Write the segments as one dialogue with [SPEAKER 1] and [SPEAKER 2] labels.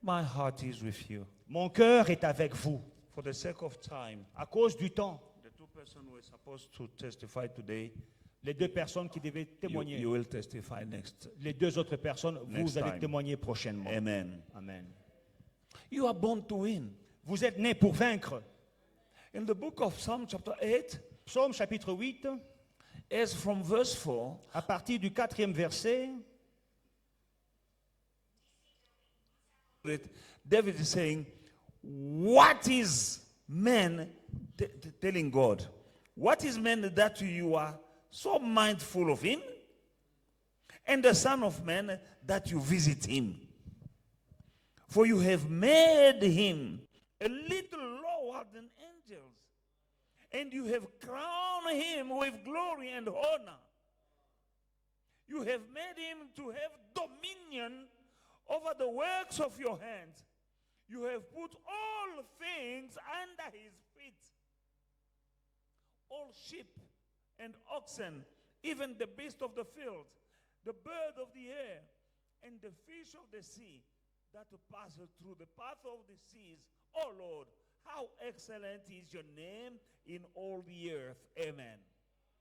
[SPEAKER 1] my heart is with you.
[SPEAKER 2] Mon cœur est avec vous.
[SPEAKER 1] For the sake of time,
[SPEAKER 2] À cause du temps,
[SPEAKER 1] the two persons who were supposed to testify today,
[SPEAKER 2] les deux personnes qui devaient témoigner,
[SPEAKER 1] you will testify next.
[SPEAKER 2] les deux autres personnes,
[SPEAKER 1] Next
[SPEAKER 2] vous allez
[SPEAKER 1] time.
[SPEAKER 2] témoigner prochainement.
[SPEAKER 1] Amen.
[SPEAKER 2] Amen.
[SPEAKER 1] You are born to win.
[SPEAKER 2] Vous êtes nés pour vaincre.
[SPEAKER 1] In the book of Psalm chapter 8,
[SPEAKER 2] Psaume chapitre 8,
[SPEAKER 1] as from verse 4,
[SPEAKER 2] à partir du 4e verset,
[SPEAKER 1] David is saying, what is man telling God? What is man that you are so mindful of him? And the Son of Man that you visit him? For you have made him a little lower than angels, and you have crowned him with glory and honor. You have made him to have dominion over the works of your hands. You have put all things under his feet. All sheep and oxen, even the beast of the field, the bird of the air, and the fish of the sea that pass through the path of the seas. Oh Lord, how excellent is your name in all the earth. Amen.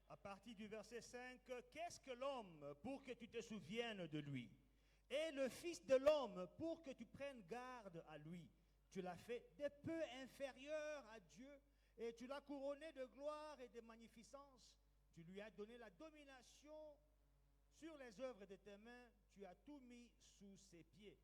[SPEAKER 2] à partir du verset 5, qu'est-ce que l'homme pour que tu te souviennes de lui? Et le Fils de l'homme pour que tu prennes garde à lui. Tu l'as fait de peu inférieur à Dieu et tu l'as couronné de gloire et de magnificence. Tu lui as donné la domination sur les œuvres de tes mains. Tu as tout mis sous ses pieds.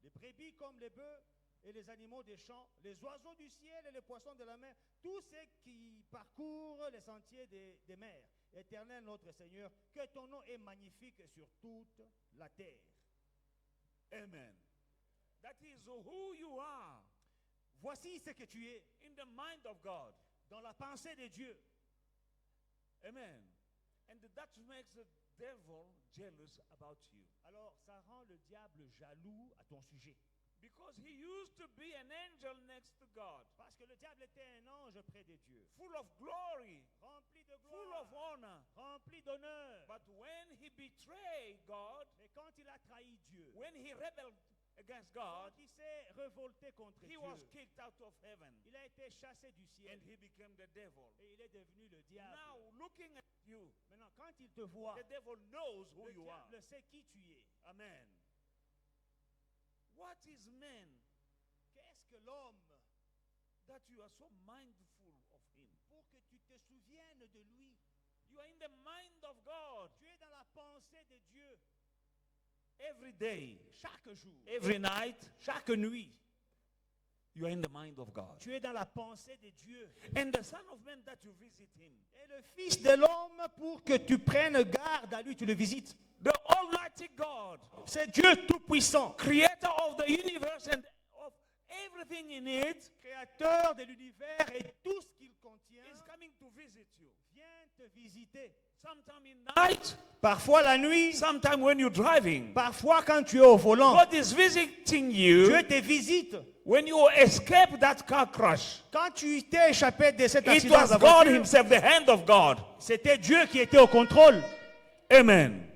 [SPEAKER 2] Les brebis comme les bœufs et les animaux des champs, les oiseaux du ciel et les poissons de la mer, tous ceux qui parcourent les sentiers des mers. Éternel notre Seigneur, que ton nom est magnifique sur toute la terre.
[SPEAKER 1] Amen. That is who you are.
[SPEAKER 2] Voici ce que tu es
[SPEAKER 1] In the mind of God.
[SPEAKER 2] dans la pensée de Dieu.
[SPEAKER 1] Amen. And that makes the devil jealous about you.
[SPEAKER 2] Alors ça rend le diable jaloux à ton sujet.
[SPEAKER 1] Because he used to be an angel next to God.
[SPEAKER 2] Parce que le diable était un ange près de Dieu.
[SPEAKER 1] Full of glory.
[SPEAKER 2] Rempli de
[SPEAKER 1] Full
[SPEAKER 2] gloire.
[SPEAKER 1] of honor.
[SPEAKER 2] Rempli d'honneur.
[SPEAKER 1] But when he betrayed God,
[SPEAKER 2] Mais quand il a trahi Dieu,
[SPEAKER 1] when he rebelled against
[SPEAKER 2] quand
[SPEAKER 1] God,
[SPEAKER 2] il s'est révolté contre
[SPEAKER 1] he
[SPEAKER 2] Dieu,
[SPEAKER 1] was kicked out of heaven.
[SPEAKER 2] il a été chassé du ciel
[SPEAKER 1] And he became the devil.
[SPEAKER 2] et il est devenu le diable.
[SPEAKER 1] Now, looking at you,
[SPEAKER 2] Maintenant, quand il te voit,
[SPEAKER 1] the devil knows who
[SPEAKER 2] le
[SPEAKER 1] you are.
[SPEAKER 2] diable sait qui tu es.
[SPEAKER 1] Amen. What is man
[SPEAKER 2] Qu'est-ce que l'homme
[SPEAKER 1] that you are so mindful of him?
[SPEAKER 2] pour que tu te souviennes de lui?
[SPEAKER 1] You are in the mind of God
[SPEAKER 2] Tu es dans la pensée de Dieu
[SPEAKER 1] every day,
[SPEAKER 2] chaque jour,
[SPEAKER 1] every night.
[SPEAKER 2] chaque nuit.
[SPEAKER 1] You are in the mind of God.
[SPEAKER 2] Tu es dans la pensée de Dieu.
[SPEAKER 1] And the Son of Man that you visit him,
[SPEAKER 2] Et le Fils de l'homme pour que tu prennes garde à lui, tu le visites.
[SPEAKER 1] the Almighty God,
[SPEAKER 2] C'est Dieu tout-puissant,
[SPEAKER 1] creator of the universe and of everything in it,
[SPEAKER 2] créateur de l'univers et tout ce qu'il contient,
[SPEAKER 1] is coming to visit you.
[SPEAKER 2] vient te visiter.
[SPEAKER 1] Sometime in night,
[SPEAKER 2] Parfois la nuit,
[SPEAKER 1] sometime when you're driving.
[SPEAKER 2] parfois quand tu es au volant,
[SPEAKER 1] God is visiting you
[SPEAKER 2] Dieu te visite.
[SPEAKER 1] when you escape that car crash.
[SPEAKER 2] Quand tu t'es échappé de cet
[SPEAKER 1] It
[SPEAKER 2] accident,
[SPEAKER 1] was
[SPEAKER 2] de
[SPEAKER 1] God
[SPEAKER 2] voiture,
[SPEAKER 1] himself, the hand of God.
[SPEAKER 2] c'était Dieu qui était au contrôle.
[SPEAKER 1] Amen.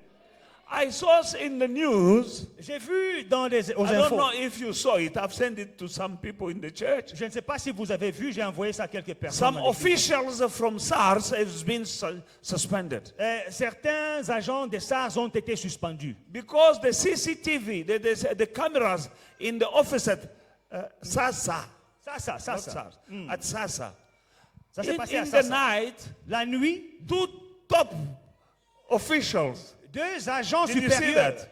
[SPEAKER 1] I saw in the news,
[SPEAKER 2] J'ai vu dans aux
[SPEAKER 1] I don't
[SPEAKER 2] infos.
[SPEAKER 1] know if you saw it, I've sent it to some people in the church.
[SPEAKER 2] Je ne sais pas si vous avez vu, j'ai envoyé ça à quelques personnes.
[SPEAKER 1] Some
[SPEAKER 2] dans l'église.
[SPEAKER 1] officials from SARS have been suspended
[SPEAKER 2] Certains agents des SARS ont été suspendus.
[SPEAKER 1] because the CCTV, the cameras in the office at SASA,
[SPEAKER 2] Ça,
[SPEAKER 1] not SARS, at SASA,
[SPEAKER 2] Ça s'est passé à
[SPEAKER 1] in the
[SPEAKER 2] Sasa.
[SPEAKER 1] night,
[SPEAKER 2] La nuit,
[SPEAKER 1] two top officials,
[SPEAKER 2] deux agents
[SPEAKER 1] did you see
[SPEAKER 2] supérieurs,
[SPEAKER 1] that?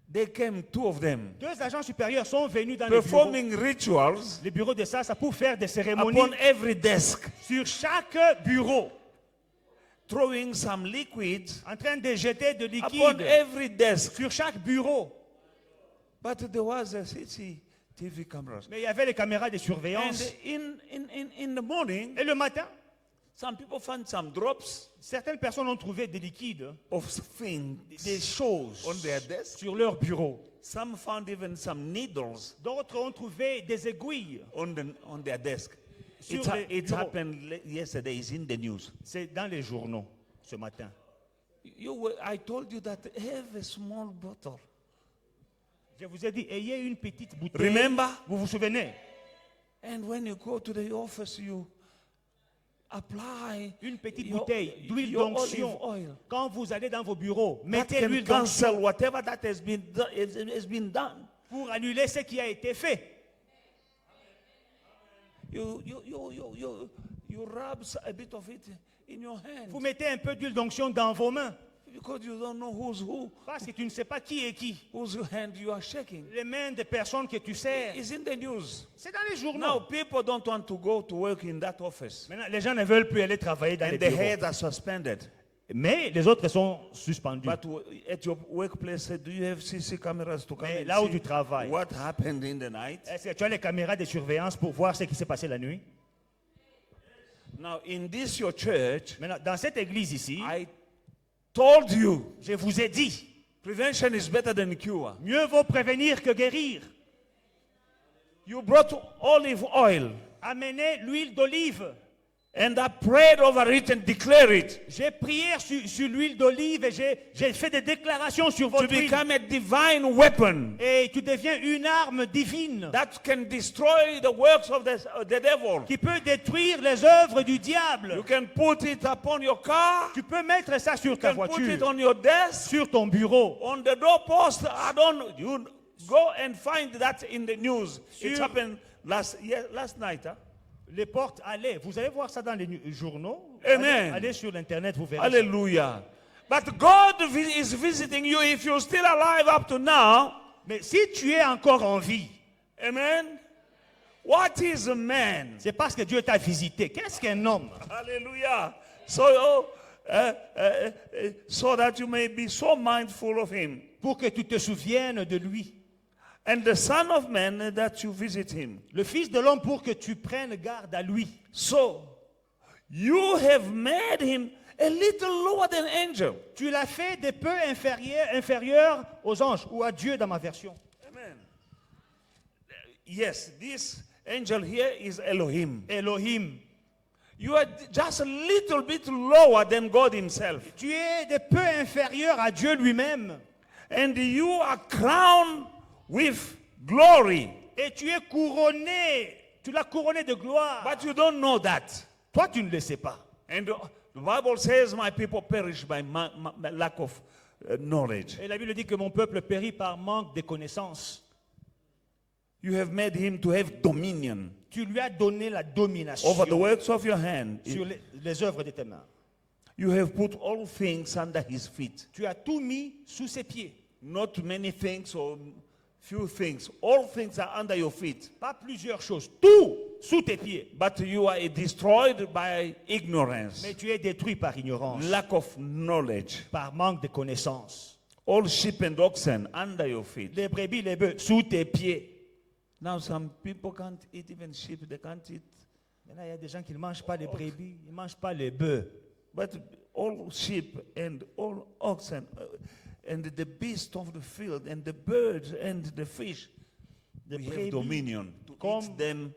[SPEAKER 1] They came, two of them,
[SPEAKER 2] deux agents supérieurs sont venus dans
[SPEAKER 1] performing rituals
[SPEAKER 2] les bureaux de Sasa pour faire des cérémonies
[SPEAKER 1] upon every desk,
[SPEAKER 2] sur chaque bureau,
[SPEAKER 1] throwing some liquid
[SPEAKER 2] en train de jeter de
[SPEAKER 1] upon
[SPEAKER 2] liquide
[SPEAKER 1] every desk.
[SPEAKER 2] sur chaque bureau.
[SPEAKER 1] But there was a CCTV cameras.
[SPEAKER 2] Mais il y avait les caméras de
[SPEAKER 1] And
[SPEAKER 2] surveillance.
[SPEAKER 1] in the morning,
[SPEAKER 2] Et le matin,
[SPEAKER 1] some people found some drops
[SPEAKER 2] certaines personnes ont trouvé des liquides,
[SPEAKER 1] of things
[SPEAKER 2] des choses
[SPEAKER 1] on their desk.
[SPEAKER 2] sur leur bureau.
[SPEAKER 1] Some found even some needles
[SPEAKER 2] D'autres ont trouvé des aiguilles.
[SPEAKER 1] on their desk.
[SPEAKER 2] Sur
[SPEAKER 1] It,
[SPEAKER 2] les
[SPEAKER 1] it
[SPEAKER 2] bureaux.
[SPEAKER 1] happened yesterday. It's in the news.
[SPEAKER 2] C'est dans les journaux ce matin.
[SPEAKER 1] I told you that have a small bottle.
[SPEAKER 2] Je vous ai dit, ayez une petite bouteille.
[SPEAKER 1] Remember?
[SPEAKER 2] Vous vous souvenez?
[SPEAKER 1] And when you go to the office, you apply
[SPEAKER 2] Une petite bouteille d'huile
[SPEAKER 1] your
[SPEAKER 2] d'onction.
[SPEAKER 1] olive oil.
[SPEAKER 2] Quand vous allez dans vos bureaux,
[SPEAKER 1] That
[SPEAKER 2] mettez
[SPEAKER 1] can
[SPEAKER 2] l'huile d'onction
[SPEAKER 1] cancel whatever that has been done.
[SPEAKER 2] pour annuler ce qui a été fait.
[SPEAKER 1] You rub a bit of it in your hand
[SPEAKER 2] Vous mettez un peu d'huile d'onction dans vos mains
[SPEAKER 1] because you don't know who's who,
[SPEAKER 2] parce que tu ne sais pas qui est qui.
[SPEAKER 1] whose hand you are shaking.
[SPEAKER 2] Les mains des personnes que tu sers.
[SPEAKER 1] It's in the news.
[SPEAKER 2] C'est dans les journaux.
[SPEAKER 1] Now people don't want to go to work in that office,
[SPEAKER 2] Maintenant, les gens ne veulent plus aller travailler dans les
[SPEAKER 1] and the
[SPEAKER 2] bureaux.
[SPEAKER 1] heads are suspended.
[SPEAKER 2] Mais les autres sont suspendus.
[SPEAKER 1] But at your workplace, do you have CC cameras to come
[SPEAKER 2] Mais
[SPEAKER 1] and
[SPEAKER 2] là où
[SPEAKER 1] see
[SPEAKER 2] tu travailles,
[SPEAKER 1] what happened in the night?
[SPEAKER 2] est-ce que tu as les caméras de surveillance pour voir ce qui s'est passé la nuit?
[SPEAKER 1] Now in this your church,
[SPEAKER 2] Maintenant, dans cette église ici,
[SPEAKER 1] I told you
[SPEAKER 2] je vous ai dit,
[SPEAKER 1] prevention is better than cure.
[SPEAKER 2] mieux vaut prévenir que guérir.
[SPEAKER 1] You brought olive oil,
[SPEAKER 2] Amenez l'huile d'olive.
[SPEAKER 1] and I prayed over it and declare it
[SPEAKER 2] J'ai prié sur l'huile d'olive et j'ai fait des déclarations sur
[SPEAKER 1] to
[SPEAKER 2] votre huile.
[SPEAKER 1] become a divine weapon
[SPEAKER 2] Et tu deviens une arme divine
[SPEAKER 1] that can destroy the works of the devil.
[SPEAKER 2] qui peut détruire les œuvres du
[SPEAKER 1] You
[SPEAKER 2] diable.
[SPEAKER 1] can put it upon your car,
[SPEAKER 2] Tu peux mettre ça sur
[SPEAKER 1] you
[SPEAKER 2] ta
[SPEAKER 1] can put it
[SPEAKER 2] voiture,
[SPEAKER 1] on your desk,
[SPEAKER 2] sur ton bureau.
[SPEAKER 1] on the doorpost. You go and find that in the news. It
[SPEAKER 2] Sur-
[SPEAKER 1] happened last night. Huh?
[SPEAKER 2] Les portes, allez, vous allez voir ça dans les journaux.
[SPEAKER 1] Amen.
[SPEAKER 2] Allez sur l'internet, vous verrez. ça.
[SPEAKER 1] Hallelujah. But God is visiting you if you're still alive up to now.
[SPEAKER 2] Mais si tu es encore en vie,
[SPEAKER 1] Amen. What is a man?
[SPEAKER 2] c'est parce que Dieu t'a visité. Qu'est-ce qu'un homme?
[SPEAKER 1] Hallelujah. So that you may be so mindful of him.
[SPEAKER 2] Pour que tu te souviennes de lui.
[SPEAKER 1] And the Son of Man that you visit him.
[SPEAKER 2] Le Fils de l'homme pour que tu prennes garde à lui.
[SPEAKER 1] So you have made him a little lower than angel.
[SPEAKER 2] Tu l'as fait des peu inférieur aux anges ou à Dieu dans ma version.
[SPEAKER 1] Amen. Yes, this angel here is Elohim.
[SPEAKER 2] Elohim.
[SPEAKER 1] You are just a little bit lower than God himself.
[SPEAKER 2] Tu es des peu inférieur à Dieu lui-même.
[SPEAKER 1] And you are crowned with glory.
[SPEAKER 2] Et tu es couronné. Tu l'as couronné de gloire.
[SPEAKER 1] But you don't know that.
[SPEAKER 2] Toi, tu ne le sais pas.
[SPEAKER 1] And the Bible says, my people perish by lack of knowledge.
[SPEAKER 2] Et la Bible dit que mon peuple périt par manque de connaissances.
[SPEAKER 1] You have made him to have dominion
[SPEAKER 2] Tu lui as donné la domination
[SPEAKER 1] over the works of your hand.
[SPEAKER 2] sur les œuvres de tes mains.
[SPEAKER 1] You have put all things under his feet.
[SPEAKER 2] Tu as tout mis sous ses pieds.
[SPEAKER 1] Not many things or few things. All things are under your feet.
[SPEAKER 2] Pas plusieurs choses. Tout sous tes pieds.
[SPEAKER 1] But you are destroyed by ignorance,
[SPEAKER 2] Mais tu es détruit par ignorance,
[SPEAKER 1] lack of knowledge.
[SPEAKER 2] par manque de connaissances.
[SPEAKER 1] All sheep and oxen under your feet.
[SPEAKER 2] Les brebis, les bœufs, sous tes pieds.
[SPEAKER 1] Now some people can't eat even sheep. They can't eat.
[SPEAKER 2] Maintenant, il y a des gens qui ne mangent pas les brebis, ils ne mangent pas les bœufs.
[SPEAKER 1] But all sheep and all oxen and the beasts of the field and the birds and the fish,
[SPEAKER 2] Les
[SPEAKER 1] we have
[SPEAKER 2] brebis,
[SPEAKER 1] dominion to
[SPEAKER 2] comme
[SPEAKER 1] eat them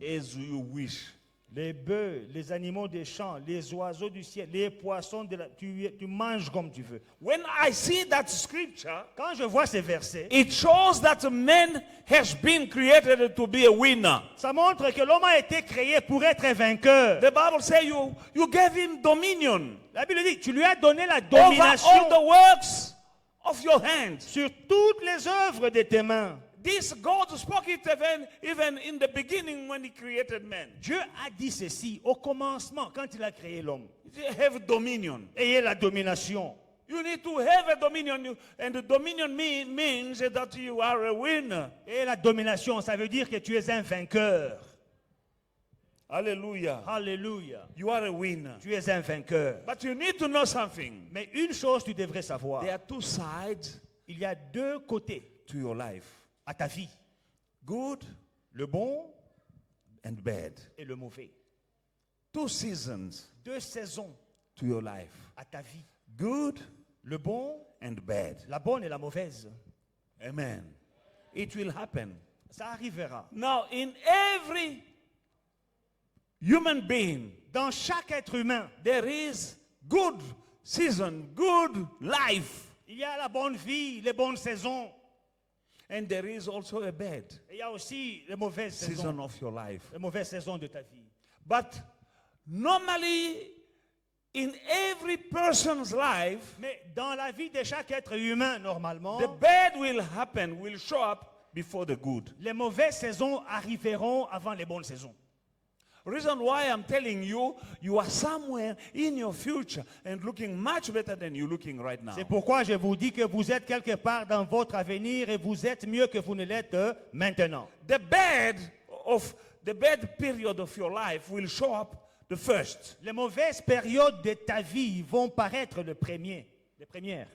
[SPEAKER 1] as you wish.
[SPEAKER 2] les bœufs, les animaux des champs, les oiseaux du ciel, les poissons, tu manges comme tu veux.
[SPEAKER 1] When I see that scripture,
[SPEAKER 2] Quand je vois ces versets,
[SPEAKER 1] it shows that man has been created to be a winner.
[SPEAKER 2] ça montre que l'homme a été créé pour être un vainqueur.
[SPEAKER 1] The Bible says you gave him dominion
[SPEAKER 2] La Bible dit, tu lui as donné la
[SPEAKER 1] over
[SPEAKER 2] domination
[SPEAKER 1] all the works of your hands.
[SPEAKER 2] sur toutes les œuvres de tes mains.
[SPEAKER 1] This God spoke it even in the beginning when he created man.
[SPEAKER 2] Dieu a dit ceci au commencement, quand il a créé l'homme.
[SPEAKER 1] You have dominion.
[SPEAKER 2] Ayez la domination.
[SPEAKER 1] You need to have a dominion, and the dominion means that you are a winner.
[SPEAKER 2] Et la domination, ça veut dire que tu es un vainqueur.
[SPEAKER 1] Hallelujah.
[SPEAKER 2] Alléluia.
[SPEAKER 1] You are a winner.
[SPEAKER 2] Tu es un vainqueur.
[SPEAKER 1] But you need to know something.
[SPEAKER 2] Mais une chose tu devrais savoir.
[SPEAKER 1] There are two sides
[SPEAKER 2] Il y a deux côtés
[SPEAKER 1] to your life.
[SPEAKER 2] à ta vie.
[SPEAKER 1] Good
[SPEAKER 2] Le bon
[SPEAKER 1] and bad.
[SPEAKER 2] et le mauvais.
[SPEAKER 1] Two seasons
[SPEAKER 2] Deux saisons
[SPEAKER 1] to your life.
[SPEAKER 2] à ta vie.
[SPEAKER 1] Good
[SPEAKER 2] Le bon,
[SPEAKER 1] and bad.
[SPEAKER 2] la bonne et la mauvaise.
[SPEAKER 1] Amen. It will happen.
[SPEAKER 2] Ça arrivera.
[SPEAKER 1] Now, in every human being,
[SPEAKER 2] Dans chaque être humain,
[SPEAKER 1] there is good season, good life.
[SPEAKER 2] il y a la bonne vie, les bonnes saisons.
[SPEAKER 1] And there is also a bad
[SPEAKER 2] Et il y a aussi les mauvaises
[SPEAKER 1] season
[SPEAKER 2] saisons,
[SPEAKER 1] of your life.
[SPEAKER 2] les mauvaises saisons de ta vie.
[SPEAKER 1] But normally, in every person's life,
[SPEAKER 2] Mais dans la vie de chaque être humain, normalement,
[SPEAKER 1] the bad will show up before the good.
[SPEAKER 2] les mauvaises saisons arriveront avant les bonnes saisons.
[SPEAKER 1] Reason why I'm telling you, you are somewhere in your future and looking much better than you're looking right now.
[SPEAKER 2] C'est pourquoi je vous dis que vous êtes quelque part dans votre avenir et vous êtes mieux que vous ne l'êtes maintenant.
[SPEAKER 1] The bad period of your life will show up the first.
[SPEAKER 2] Les mauvaises périodes de ta vie vont paraître les premières.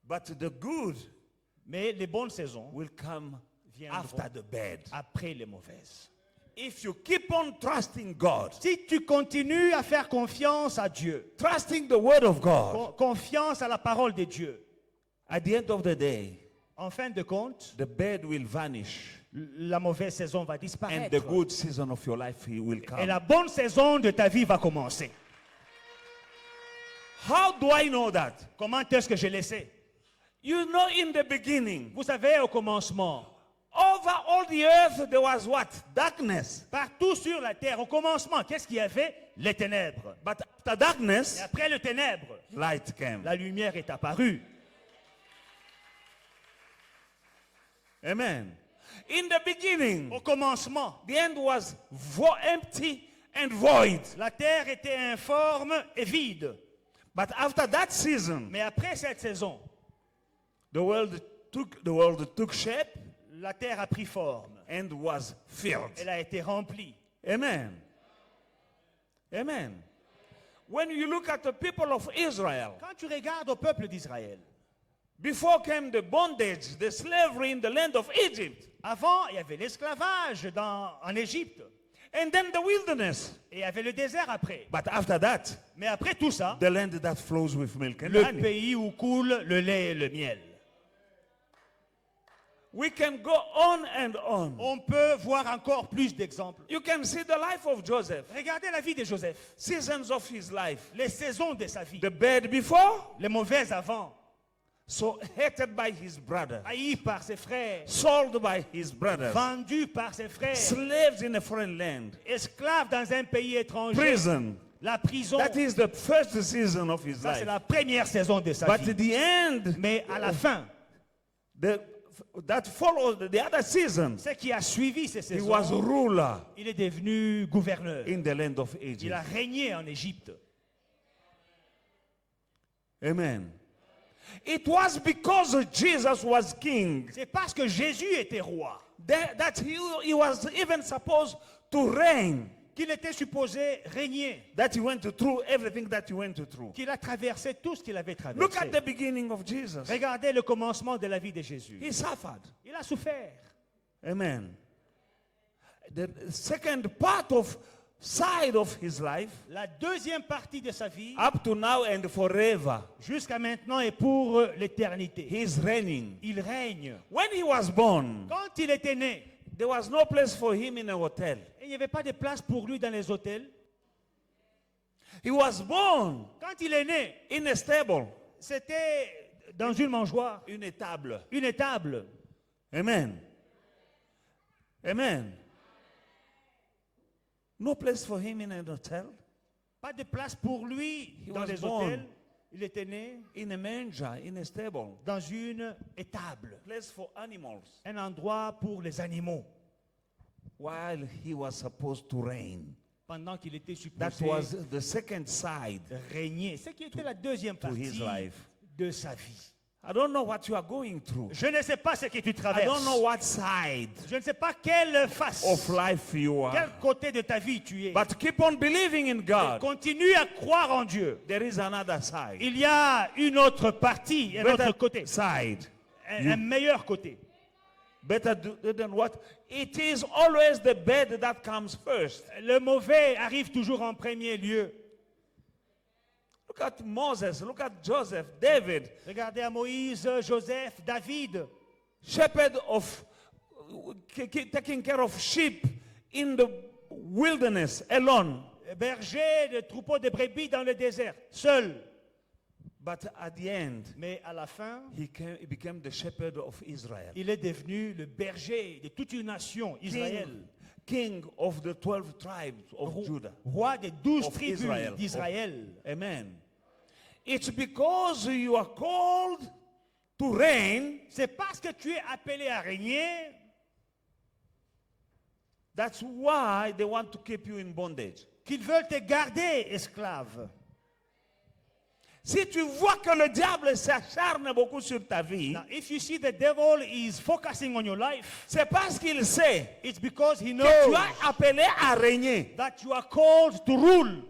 [SPEAKER 1] But the good
[SPEAKER 2] Mais les bonnes saisons
[SPEAKER 1] will come
[SPEAKER 2] viendront
[SPEAKER 1] after the bad.
[SPEAKER 2] après les mauvaises.
[SPEAKER 1] If you keep on trusting God,
[SPEAKER 2] Si tu continues à faire confiance à Dieu,
[SPEAKER 1] trusting the word of God,
[SPEAKER 2] confiance à la parole de Dieu,
[SPEAKER 1] at the end of the day,
[SPEAKER 2] en fin de compte,
[SPEAKER 1] the bad will vanish
[SPEAKER 2] la mauvaise saison va
[SPEAKER 1] and
[SPEAKER 2] disparaître.
[SPEAKER 1] the good season of your life will
[SPEAKER 2] Et
[SPEAKER 1] come.
[SPEAKER 2] la bonne saison de ta vie va commencer.
[SPEAKER 1] How do I know that?
[SPEAKER 2] Comment est-ce que je le sais?
[SPEAKER 1] You know, in the beginning,
[SPEAKER 2] Vous savez, au commencement,
[SPEAKER 1] over all the earth there was what? Darkness.
[SPEAKER 2] partout sur la terre, au commencement, qu'est-ce qu'il y avait? Les ténèbres.
[SPEAKER 1] But after
[SPEAKER 2] Et
[SPEAKER 1] darkness,
[SPEAKER 2] après le ténèbre,
[SPEAKER 1] light came.
[SPEAKER 2] la lumière est apparue.
[SPEAKER 1] Amen. In the beginning,
[SPEAKER 2] Au commencement,
[SPEAKER 1] the end was empty and void.
[SPEAKER 2] la terre était informe et vide.
[SPEAKER 1] But after that season,
[SPEAKER 2] Mais après cette saison,
[SPEAKER 1] the world took shape
[SPEAKER 2] la terre a pris forme.
[SPEAKER 1] and was filled.
[SPEAKER 2] Elle a été remplie.
[SPEAKER 1] Amen. Amen. When you look at the people of Israel,
[SPEAKER 2] Quand tu regardes au peuple d'Israël,
[SPEAKER 1] before came the bondage, the slavery in the land of Egypt,
[SPEAKER 2] avant, il y avait l'esclavage en Égypte.
[SPEAKER 1] and then the wilderness.
[SPEAKER 2] Et il y avait le désert après.
[SPEAKER 1] But after that,
[SPEAKER 2] Mais après tout ça,
[SPEAKER 1] the land that flows with milk and
[SPEAKER 2] le
[SPEAKER 1] honey.
[SPEAKER 2] pays où coule le lait et le miel.
[SPEAKER 1] We can go on and on.
[SPEAKER 2] On peut voir encore plus d'exemples.
[SPEAKER 1] You can see the life of Joseph,
[SPEAKER 2] Regardez la vie de Joseph.
[SPEAKER 1] seasons of his life.
[SPEAKER 2] Les saisons de sa vie.
[SPEAKER 1] The bad before,
[SPEAKER 2] Les mauvaises avant.
[SPEAKER 1] so hated by his brother,
[SPEAKER 2] Haï par ses frères.
[SPEAKER 1] sold by his brothers,
[SPEAKER 2] Vendu par ses frères.
[SPEAKER 1] slaves in a foreign land,
[SPEAKER 2] Esclave dans un pays étranger.
[SPEAKER 1] prison.
[SPEAKER 2] La prison.
[SPEAKER 1] That is the first season of his
[SPEAKER 2] Ça, c'est
[SPEAKER 1] life.
[SPEAKER 2] la première saison de sa
[SPEAKER 1] But
[SPEAKER 2] vie.
[SPEAKER 1] the end,
[SPEAKER 2] Mais à la fin,
[SPEAKER 1] that followed the other season,
[SPEAKER 2] ce qui a suivi ces
[SPEAKER 1] he was
[SPEAKER 2] saisons,
[SPEAKER 1] ruler
[SPEAKER 2] il est devenu gouverneur.
[SPEAKER 1] in the land of
[SPEAKER 2] Il
[SPEAKER 1] Egypt.
[SPEAKER 2] a régné en Égypte.
[SPEAKER 1] Amen. It was because Jesus was king
[SPEAKER 2] C'est parce que Jésus était roi
[SPEAKER 1] that he was even supposed to reign,
[SPEAKER 2] qu'il était supposé régner,
[SPEAKER 1] that he went through everything that he went through.
[SPEAKER 2] qu'il a traversé tout ce qu'il avait
[SPEAKER 1] Look at
[SPEAKER 2] traversé.
[SPEAKER 1] the beginning of Jesus.
[SPEAKER 2] Regardez le commencement de la vie de Jésus.
[SPEAKER 1] He suffered.
[SPEAKER 2] Il a souffert.
[SPEAKER 1] Amen. The second part of side of his life,
[SPEAKER 2] La deuxième partie de sa vie,
[SPEAKER 1] up to now and forever,
[SPEAKER 2] jusqu'à maintenant et pour l'éternité,
[SPEAKER 1] he's reigning.
[SPEAKER 2] il règne.
[SPEAKER 1] When he was born,
[SPEAKER 2] Quand il était né,
[SPEAKER 1] there was no place for him in a hotel.
[SPEAKER 2] il n'y avait pas de place pour lui dans les hôtels.
[SPEAKER 1] He was born
[SPEAKER 2] Quand il est né,
[SPEAKER 1] in a stable,
[SPEAKER 2] c'était dans une mangeoire,
[SPEAKER 1] une étable.
[SPEAKER 2] une étable.
[SPEAKER 1] Amen. Amen. No place for him in an hotel.
[SPEAKER 2] Pas de place pour lui
[SPEAKER 1] He
[SPEAKER 2] dans
[SPEAKER 1] was
[SPEAKER 2] les
[SPEAKER 1] born.
[SPEAKER 2] hôtels. Il était né
[SPEAKER 1] In a manger, in a stable.
[SPEAKER 2] dans une étable,
[SPEAKER 1] Place for animals.
[SPEAKER 2] un endroit pour les animaux,
[SPEAKER 1] While he was supposed to reign.
[SPEAKER 2] pendant qu'il était
[SPEAKER 1] That
[SPEAKER 2] supposé
[SPEAKER 1] was the second side
[SPEAKER 2] régner. Ce qui était la deuxième
[SPEAKER 1] to his
[SPEAKER 2] partie
[SPEAKER 1] life.
[SPEAKER 2] de sa vie.
[SPEAKER 1] I don't know what you are going through.
[SPEAKER 2] Je ne sais pas ce que tu
[SPEAKER 1] I
[SPEAKER 2] traverses.
[SPEAKER 1] don't know what side
[SPEAKER 2] Je ne sais pas quelle face,
[SPEAKER 1] of life you
[SPEAKER 2] quel
[SPEAKER 1] are.
[SPEAKER 2] côté de ta vie tu es.
[SPEAKER 1] But keep on believing in God.
[SPEAKER 2] Continue à croire en Dieu.
[SPEAKER 1] There is another side.
[SPEAKER 2] Il y a une autre partie, un autre côté,
[SPEAKER 1] Side.
[SPEAKER 2] un meilleur côté.
[SPEAKER 1] Better than what? It is always the bad that comes first.
[SPEAKER 2] Le mauvais arrive toujours en premier lieu.
[SPEAKER 1] Look at Moses, look at Joseph, David,
[SPEAKER 2] Regardez à Moïse, Joseph, David,
[SPEAKER 1] shepherd of taking care of sheep in the wilderness alone.
[SPEAKER 2] berger de troupeaux de brebis dans le désert, seul.
[SPEAKER 1] But at the end,
[SPEAKER 2] Mais à la fin,
[SPEAKER 1] he became the shepherd of Israel.
[SPEAKER 2] il est devenu le berger de toute une nation, Israël.
[SPEAKER 1] King of the 12 tribes of Judah.
[SPEAKER 2] Roi des 12
[SPEAKER 1] Of
[SPEAKER 2] tribus
[SPEAKER 1] Israel.
[SPEAKER 2] d'Israël.
[SPEAKER 1] Amen. It's because you are called to reign.
[SPEAKER 2] C'est parce que tu es appelé à régner.
[SPEAKER 1] That's why they want to keep you in bondage.
[SPEAKER 2] Qu'ils veulent te garder esclave.
[SPEAKER 1] Si tu vois que le diable s'acharne beaucoup sur ta vie,
[SPEAKER 2] Now, if you see the devil is focusing on your life,
[SPEAKER 1] c'est parce qu'il sait
[SPEAKER 2] it's because he
[SPEAKER 1] que tu
[SPEAKER 2] knows
[SPEAKER 1] es appelé à régner.
[SPEAKER 2] that you are called to rule.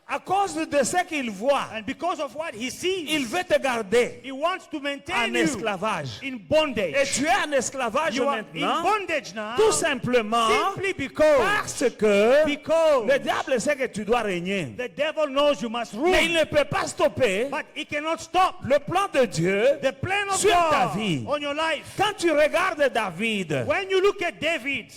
[SPEAKER 1] À cause de ce qu'il voit,
[SPEAKER 2] And because of what he sees,
[SPEAKER 1] il veut te garder
[SPEAKER 2] he wants to maintain
[SPEAKER 1] en
[SPEAKER 2] you
[SPEAKER 1] esclavage.
[SPEAKER 2] in
[SPEAKER 1] Et
[SPEAKER 2] bondage.
[SPEAKER 1] tu es en esclavage
[SPEAKER 2] You are in
[SPEAKER 1] maintenant,
[SPEAKER 2] bondage now
[SPEAKER 1] tout simplement
[SPEAKER 2] simply because
[SPEAKER 1] parce que le diable sait que tu dois régner.
[SPEAKER 2] the devil knows you must
[SPEAKER 1] Mais il
[SPEAKER 2] rule.
[SPEAKER 1] ne peut pas stopper
[SPEAKER 2] But he cannot stop
[SPEAKER 1] le plan de Dieu
[SPEAKER 2] the plan of
[SPEAKER 1] sur ta
[SPEAKER 2] God
[SPEAKER 1] vie.
[SPEAKER 2] on your life.
[SPEAKER 1] Quand tu regardes David,
[SPEAKER 2] When you look at David,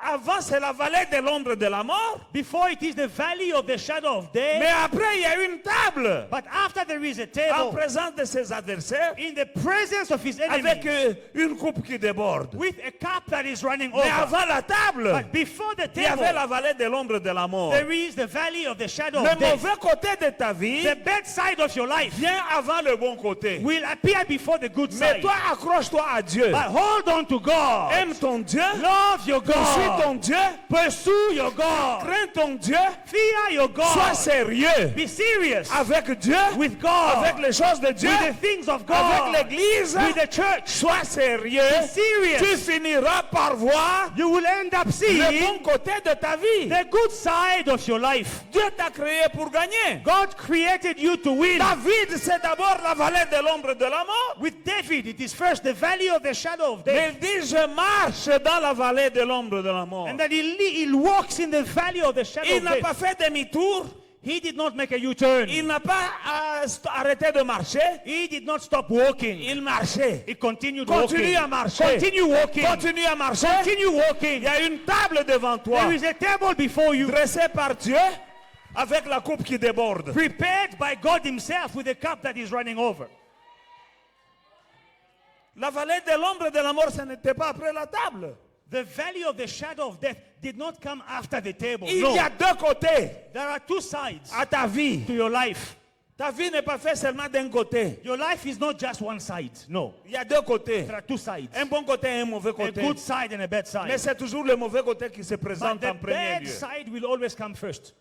[SPEAKER 1] avant c'est la vallée de l'ombre de la mort,
[SPEAKER 2] before it is the valley of the shadow of death,
[SPEAKER 1] mais après il y a une table
[SPEAKER 2] but after there is a
[SPEAKER 1] en
[SPEAKER 2] table
[SPEAKER 1] présence de ses adversaires
[SPEAKER 2] in the presence of his
[SPEAKER 1] avec
[SPEAKER 2] enemies
[SPEAKER 1] une coupe qui déborde.
[SPEAKER 2] with a cup that is running
[SPEAKER 1] Mais
[SPEAKER 2] over.
[SPEAKER 1] avant la table,
[SPEAKER 2] But before the
[SPEAKER 1] il y avait
[SPEAKER 2] table,
[SPEAKER 1] la vallée de l'ombre de la mort.
[SPEAKER 2] there is the valley of the shadow
[SPEAKER 1] Le
[SPEAKER 2] of death.
[SPEAKER 1] mauvais côté de ta vie
[SPEAKER 2] The bad side of your life
[SPEAKER 1] vient avant le bon côté.
[SPEAKER 2] will appear before the good
[SPEAKER 1] Mais
[SPEAKER 2] side.
[SPEAKER 1] toi, accroche-toi à Dieu.
[SPEAKER 2] But hold on to God.
[SPEAKER 1] Aime ton Dieu.
[SPEAKER 2] Love your
[SPEAKER 1] Poursuis
[SPEAKER 2] God.
[SPEAKER 1] ton Dieu.
[SPEAKER 2] Pursue your God.
[SPEAKER 1] Crains ton Dieu.
[SPEAKER 2] Fear your
[SPEAKER 1] Sois
[SPEAKER 2] God.
[SPEAKER 1] sérieux
[SPEAKER 2] Be serious
[SPEAKER 1] avec Dieu,
[SPEAKER 2] with God.
[SPEAKER 1] avec les choses de Dieu,
[SPEAKER 2] With the things of
[SPEAKER 1] avec
[SPEAKER 2] God.
[SPEAKER 1] l'église.
[SPEAKER 2] With the church.
[SPEAKER 1] Sois sérieux.
[SPEAKER 2] Be serious.
[SPEAKER 1] Tu finiras par voir
[SPEAKER 2] You will end up
[SPEAKER 1] le
[SPEAKER 2] seeing
[SPEAKER 1] bon côté de ta vie.
[SPEAKER 2] the good side of your life.
[SPEAKER 1] Dieu t'a créé pour gagner.
[SPEAKER 2] God created you to win.
[SPEAKER 1] David, c'est d'abord la vallée de l'ombre de la mort.
[SPEAKER 2] With David, it is first the valley of the shadow of
[SPEAKER 1] Mais
[SPEAKER 2] death.
[SPEAKER 1] il dit, je marche dans la vallée de l'ombre de la mort.
[SPEAKER 2] And then he walks in the valley of the shadow
[SPEAKER 1] Il
[SPEAKER 2] of
[SPEAKER 1] n'a
[SPEAKER 2] death.
[SPEAKER 1] pas fait demi-tour.
[SPEAKER 2] He did not make a U-turn.
[SPEAKER 1] Il n'a pas arrêté de marcher.
[SPEAKER 2] He did not stop walking.
[SPEAKER 1] Il marchait.
[SPEAKER 2] He continued
[SPEAKER 1] Continue
[SPEAKER 2] walking.
[SPEAKER 1] à marcher.
[SPEAKER 2] Continue walking.
[SPEAKER 1] Continue à marcher.
[SPEAKER 2] Continue walking.
[SPEAKER 1] Il y a une table devant toi,
[SPEAKER 2] There is a table before you,
[SPEAKER 1] dressée par Dieu, avec la coupe qui déborde.
[SPEAKER 2] prepared by God himself with a cup that is running over.
[SPEAKER 1] La vallée de l'ombre de la mort, ce n'était pas après la table.
[SPEAKER 2] The valley of the shadow of death did not come after the table.
[SPEAKER 1] Il
[SPEAKER 2] No.
[SPEAKER 1] y a deux côtés
[SPEAKER 2] There are two sides
[SPEAKER 1] à ta vie.
[SPEAKER 2] to your life.
[SPEAKER 1] Ta vie n'est pas faite seulement d'un côté.
[SPEAKER 2] Your life is not just one side. No.
[SPEAKER 1] Il y a deux côtés.
[SPEAKER 2] There are two sides.
[SPEAKER 1] Un bon côté et un mauvais
[SPEAKER 2] A
[SPEAKER 1] côté.
[SPEAKER 2] good side and a bad side.
[SPEAKER 1] Mais c'est toujours le mauvais côté qui se
[SPEAKER 2] But
[SPEAKER 1] présente
[SPEAKER 2] the
[SPEAKER 1] en premier
[SPEAKER 2] bad
[SPEAKER 1] lieu.
[SPEAKER 2] side will always come first.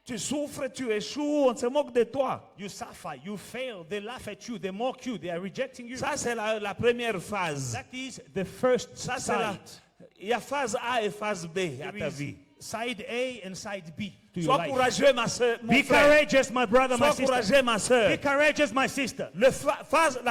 [SPEAKER 1] Tu souffres, tu échoues, on se moque de toi.
[SPEAKER 2] You suffer, you fail, they laugh at you, they mock you, they are rejecting you.
[SPEAKER 1] Ça, c'est la première phase.
[SPEAKER 2] That is the first
[SPEAKER 1] Ça, c'est la...
[SPEAKER 2] side.
[SPEAKER 1] Il y a phase A et phase B à
[SPEAKER 2] There
[SPEAKER 1] ta
[SPEAKER 2] is
[SPEAKER 1] vie.
[SPEAKER 2] side A and side B to your
[SPEAKER 1] Sois
[SPEAKER 2] life.
[SPEAKER 1] courageux, ma soeur, mon
[SPEAKER 2] Be
[SPEAKER 1] frère.
[SPEAKER 2] courageous, my brother, my
[SPEAKER 1] Sois
[SPEAKER 2] sister.
[SPEAKER 1] courageux, ma
[SPEAKER 2] Be
[SPEAKER 1] soeur.
[SPEAKER 2] courageous, my sister.
[SPEAKER 1] La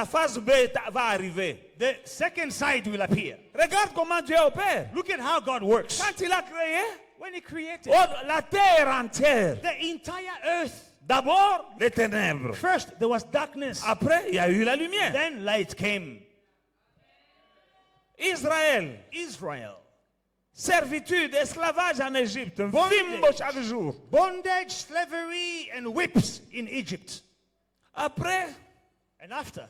[SPEAKER 1] phase B va arriver.
[SPEAKER 2] The second side will appear.
[SPEAKER 1] Regarde comment Dieu opère.
[SPEAKER 2] Look at how God works.
[SPEAKER 1] Quand il a créé
[SPEAKER 2] When He created
[SPEAKER 1] la terre entière,
[SPEAKER 2] the entire earth,
[SPEAKER 1] d'abord les ténèbres.
[SPEAKER 2] first there was darkness,
[SPEAKER 1] Après, il y a eu la lumière.
[SPEAKER 2] then light came.
[SPEAKER 1] Israël,
[SPEAKER 2] Israel.
[SPEAKER 1] servitude, esclavage en Égypte,
[SPEAKER 2] Bondage.
[SPEAKER 1] vimbo chaque jour.
[SPEAKER 2] Bondage, slavery, and whips in Egypt.
[SPEAKER 1] Après,
[SPEAKER 2] And after,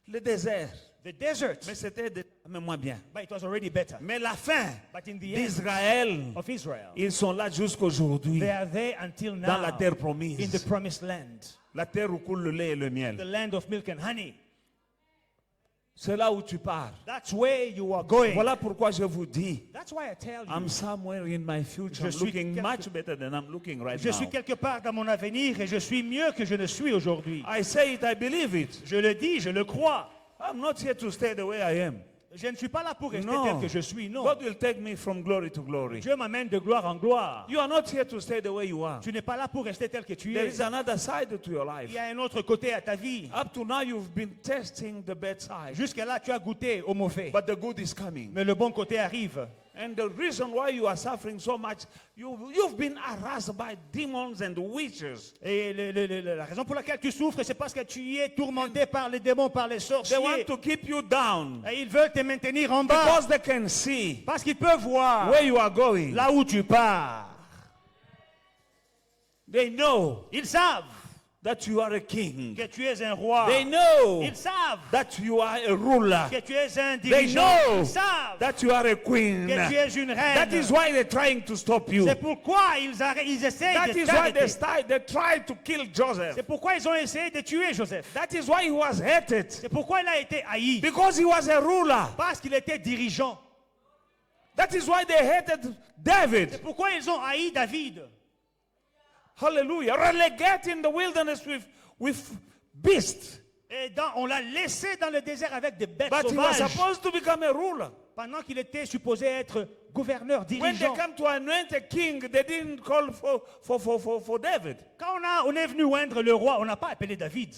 [SPEAKER 1] le désert.
[SPEAKER 2] the desert.
[SPEAKER 1] Mais c'était moins bien.
[SPEAKER 2] But it was already better.
[SPEAKER 1] Mais la fin
[SPEAKER 2] But in the end
[SPEAKER 1] d'Israël,
[SPEAKER 2] of Israel,
[SPEAKER 1] ils sont là jusqu'aujourd'hui,
[SPEAKER 2] they are there until
[SPEAKER 1] dans la
[SPEAKER 2] now
[SPEAKER 1] terre
[SPEAKER 2] in the
[SPEAKER 1] promise.
[SPEAKER 2] promised land.
[SPEAKER 1] La terre où coule le lait et le
[SPEAKER 2] The
[SPEAKER 1] miel.
[SPEAKER 2] land of milk and honey.
[SPEAKER 1] C'est là où tu pars.
[SPEAKER 2] That's where you are going.
[SPEAKER 1] Voilà pourquoi je vous dis,
[SPEAKER 2] That's why I tell you.
[SPEAKER 1] I'm somewhere in my future.
[SPEAKER 2] Je
[SPEAKER 1] I'm
[SPEAKER 2] suis
[SPEAKER 1] looking
[SPEAKER 2] quelque-
[SPEAKER 1] much better than I'm looking right
[SPEAKER 2] Je suis
[SPEAKER 1] now.
[SPEAKER 2] quelque part dans mon avenir et je suis mieux que je ne suis aujourd'hui.
[SPEAKER 1] I say it, I believe it.
[SPEAKER 2] Je le dis, je le crois.
[SPEAKER 1] I'm not here to stay the way I am.
[SPEAKER 2] Je ne suis pas là pour rester
[SPEAKER 1] Non.
[SPEAKER 2] tel que je suis, non.
[SPEAKER 1] God will take me from glory to glory.
[SPEAKER 2] Dieu m'amène de gloire en gloire.
[SPEAKER 1] You are not here to stay the way you are.
[SPEAKER 2] Tu n'es pas là pour rester tel que tu
[SPEAKER 1] There
[SPEAKER 2] es.
[SPEAKER 1] is another side to your life.
[SPEAKER 2] Il y a un autre côté à ta vie.
[SPEAKER 1] Up to now, you've been testing the bad side,
[SPEAKER 2] Jusqu'à là, tu as goûté au mauvais.
[SPEAKER 1] but the good is coming.
[SPEAKER 2] Mais le bon côté arrive.
[SPEAKER 1] And the reason why you are suffering so much, you've been harassed by demons and witches.
[SPEAKER 2] Et la raison pour laquelle tu souffres, c'est parce que tu es tourmenté par les démons, par les
[SPEAKER 1] They
[SPEAKER 2] sorciers.
[SPEAKER 1] want to keep you down
[SPEAKER 2] Et ils veulent te maintenir en bas.
[SPEAKER 1] because they can see
[SPEAKER 2] Parce qu'ils peuvent voir
[SPEAKER 1] where you are going.
[SPEAKER 2] là où tu pars.
[SPEAKER 1] They know
[SPEAKER 2] Ils savent
[SPEAKER 1] that you are a king.
[SPEAKER 2] que tu es un roi.
[SPEAKER 1] They know
[SPEAKER 2] Ils savent
[SPEAKER 1] that you are a ruler.
[SPEAKER 2] que tu es un
[SPEAKER 1] They
[SPEAKER 2] dirigeant.
[SPEAKER 1] know
[SPEAKER 2] Ils savent
[SPEAKER 1] that you are a queen.
[SPEAKER 2] que tu es une reine.
[SPEAKER 1] That is why they're trying to stop you.
[SPEAKER 2] C'est pourquoi ils essayent
[SPEAKER 1] That
[SPEAKER 2] de
[SPEAKER 1] is why
[SPEAKER 2] t'arrêter.
[SPEAKER 1] they tried to kill Joseph.
[SPEAKER 2] C'est pourquoi ils ont essayé de tuer Joseph.
[SPEAKER 1] That is why he was hated.
[SPEAKER 2] C'est pourquoi il a été haï.
[SPEAKER 1] Because he was a ruler.
[SPEAKER 2] Parce qu'il était dirigeant.
[SPEAKER 1] That is why they hated David.
[SPEAKER 2] C'est pourquoi ils ont haï David.
[SPEAKER 1] Hallelujah. Relegate in the wilderness with beasts.
[SPEAKER 2] Et on l'a laissé dans le désert avec des bêtes
[SPEAKER 1] But he was
[SPEAKER 2] sauvages.
[SPEAKER 1] supposed to become a ruler.
[SPEAKER 2] Pendant qu'il était supposé être gouverneur,
[SPEAKER 1] When they
[SPEAKER 2] dirigeant.
[SPEAKER 1] come to anoint a king, they didn't call for David.
[SPEAKER 2] Quand on est venu oindre le roi, on n'a pas appelé David.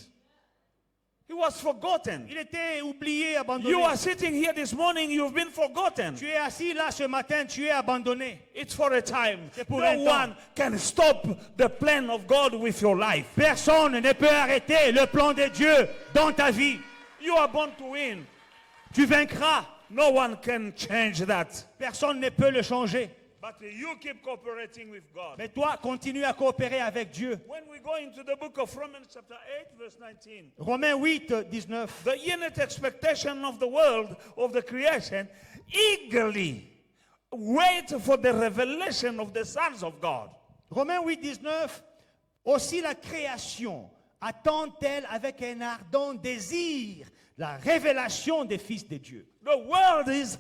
[SPEAKER 1] He was forgotten.
[SPEAKER 2] Il était oublié, abandonné.
[SPEAKER 1] You are sitting here this morning, you've been forgotten.
[SPEAKER 2] Tu es assis là ce matin, tu es abandonné.
[SPEAKER 1] It's for a time.
[SPEAKER 2] C'est pour
[SPEAKER 1] No
[SPEAKER 2] un temps.
[SPEAKER 1] one can stop the plan of God with your life.
[SPEAKER 2] Personne ne peut arrêter le plan de Dieu dans ta vie.
[SPEAKER 1] You are born to win.
[SPEAKER 2] Tu vaincras.
[SPEAKER 1] No one can change that.
[SPEAKER 2] Personne ne peut le changer.
[SPEAKER 1] But you keep cooperating with God.
[SPEAKER 2] Mais toi, continue à coopérer avec Dieu.
[SPEAKER 1] When we go into the book of Romans chapter 8 verse 19,
[SPEAKER 2] Romains 8, 19.
[SPEAKER 1] the innate expectation of the world, of the creation, eagerly wait for the revelation of the sons of God.
[SPEAKER 2] Romains 8, 19. Aussi la création attend-elle avec un ardent désir la révélation des fils de Dieu.
[SPEAKER 1] The world is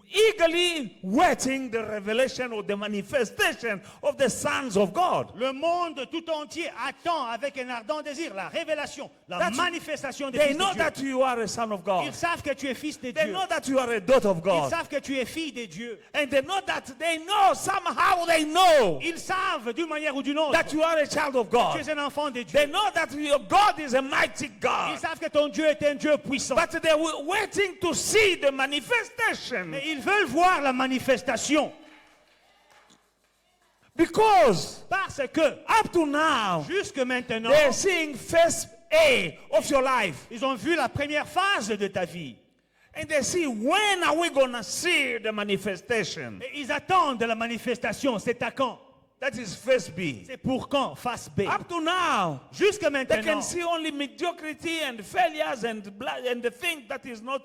[SPEAKER 1] eagerly waiting the revelation or the manifestation of the sons of God.
[SPEAKER 2] Le monde tout entier attend avec un ardent désir la révélation, la
[SPEAKER 1] That's-
[SPEAKER 2] manifestation des
[SPEAKER 1] They
[SPEAKER 2] fils
[SPEAKER 1] know
[SPEAKER 2] de Dieu.
[SPEAKER 1] that you are a son of God.
[SPEAKER 2] Ils savent que tu es fils de
[SPEAKER 1] They
[SPEAKER 2] Dieu.
[SPEAKER 1] know that you are a daughter of
[SPEAKER 2] Ils
[SPEAKER 1] God.
[SPEAKER 2] savent que tu es fille de Dieu.
[SPEAKER 1] And they know that somehow they know
[SPEAKER 2] Ils savent d'une manière ou d'une autre
[SPEAKER 1] that you are a child of
[SPEAKER 2] que tu
[SPEAKER 1] God.
[SPEAKER 2] es un enfant de Dieu.
[SPEAKER 1] They know that your God is a mighty God.
[SPEAKER 2] Ils savent que ton Dieu est un Dieu puissant.
[SPEAKER 1] But they were waiting to see the manifestation.
[SPEAKER 2] Mais ils veulent voir la manifestation.
[SPEAKER 1] Because
[SPEAKER 2] Parce que
[SPEAKER 1] up to now,
[SPEAKER 2] jusque maintenant,
[SPEAKER 1] they're seeing phase A of your life.
[SPEAKER 2] ils ont vu la première phase de ta vie.
[SPEAKER 1] And they see, when are we going to see the manifestation?
[SPEAKER 2] Et ils attendent la manifestation. C'est à quand?
[SPEAKER 1] That is phase B.
[SPEAKER 2] C'est pour quand? Phase B.
[SPEAKER 1] Up to now,
[SPEAKER 2] Jusque
[SPEAKER 1] they
[SPEAKER 2] maintenant,
[SPEAKER 1] can see only mediocrity and failures and the thing that is not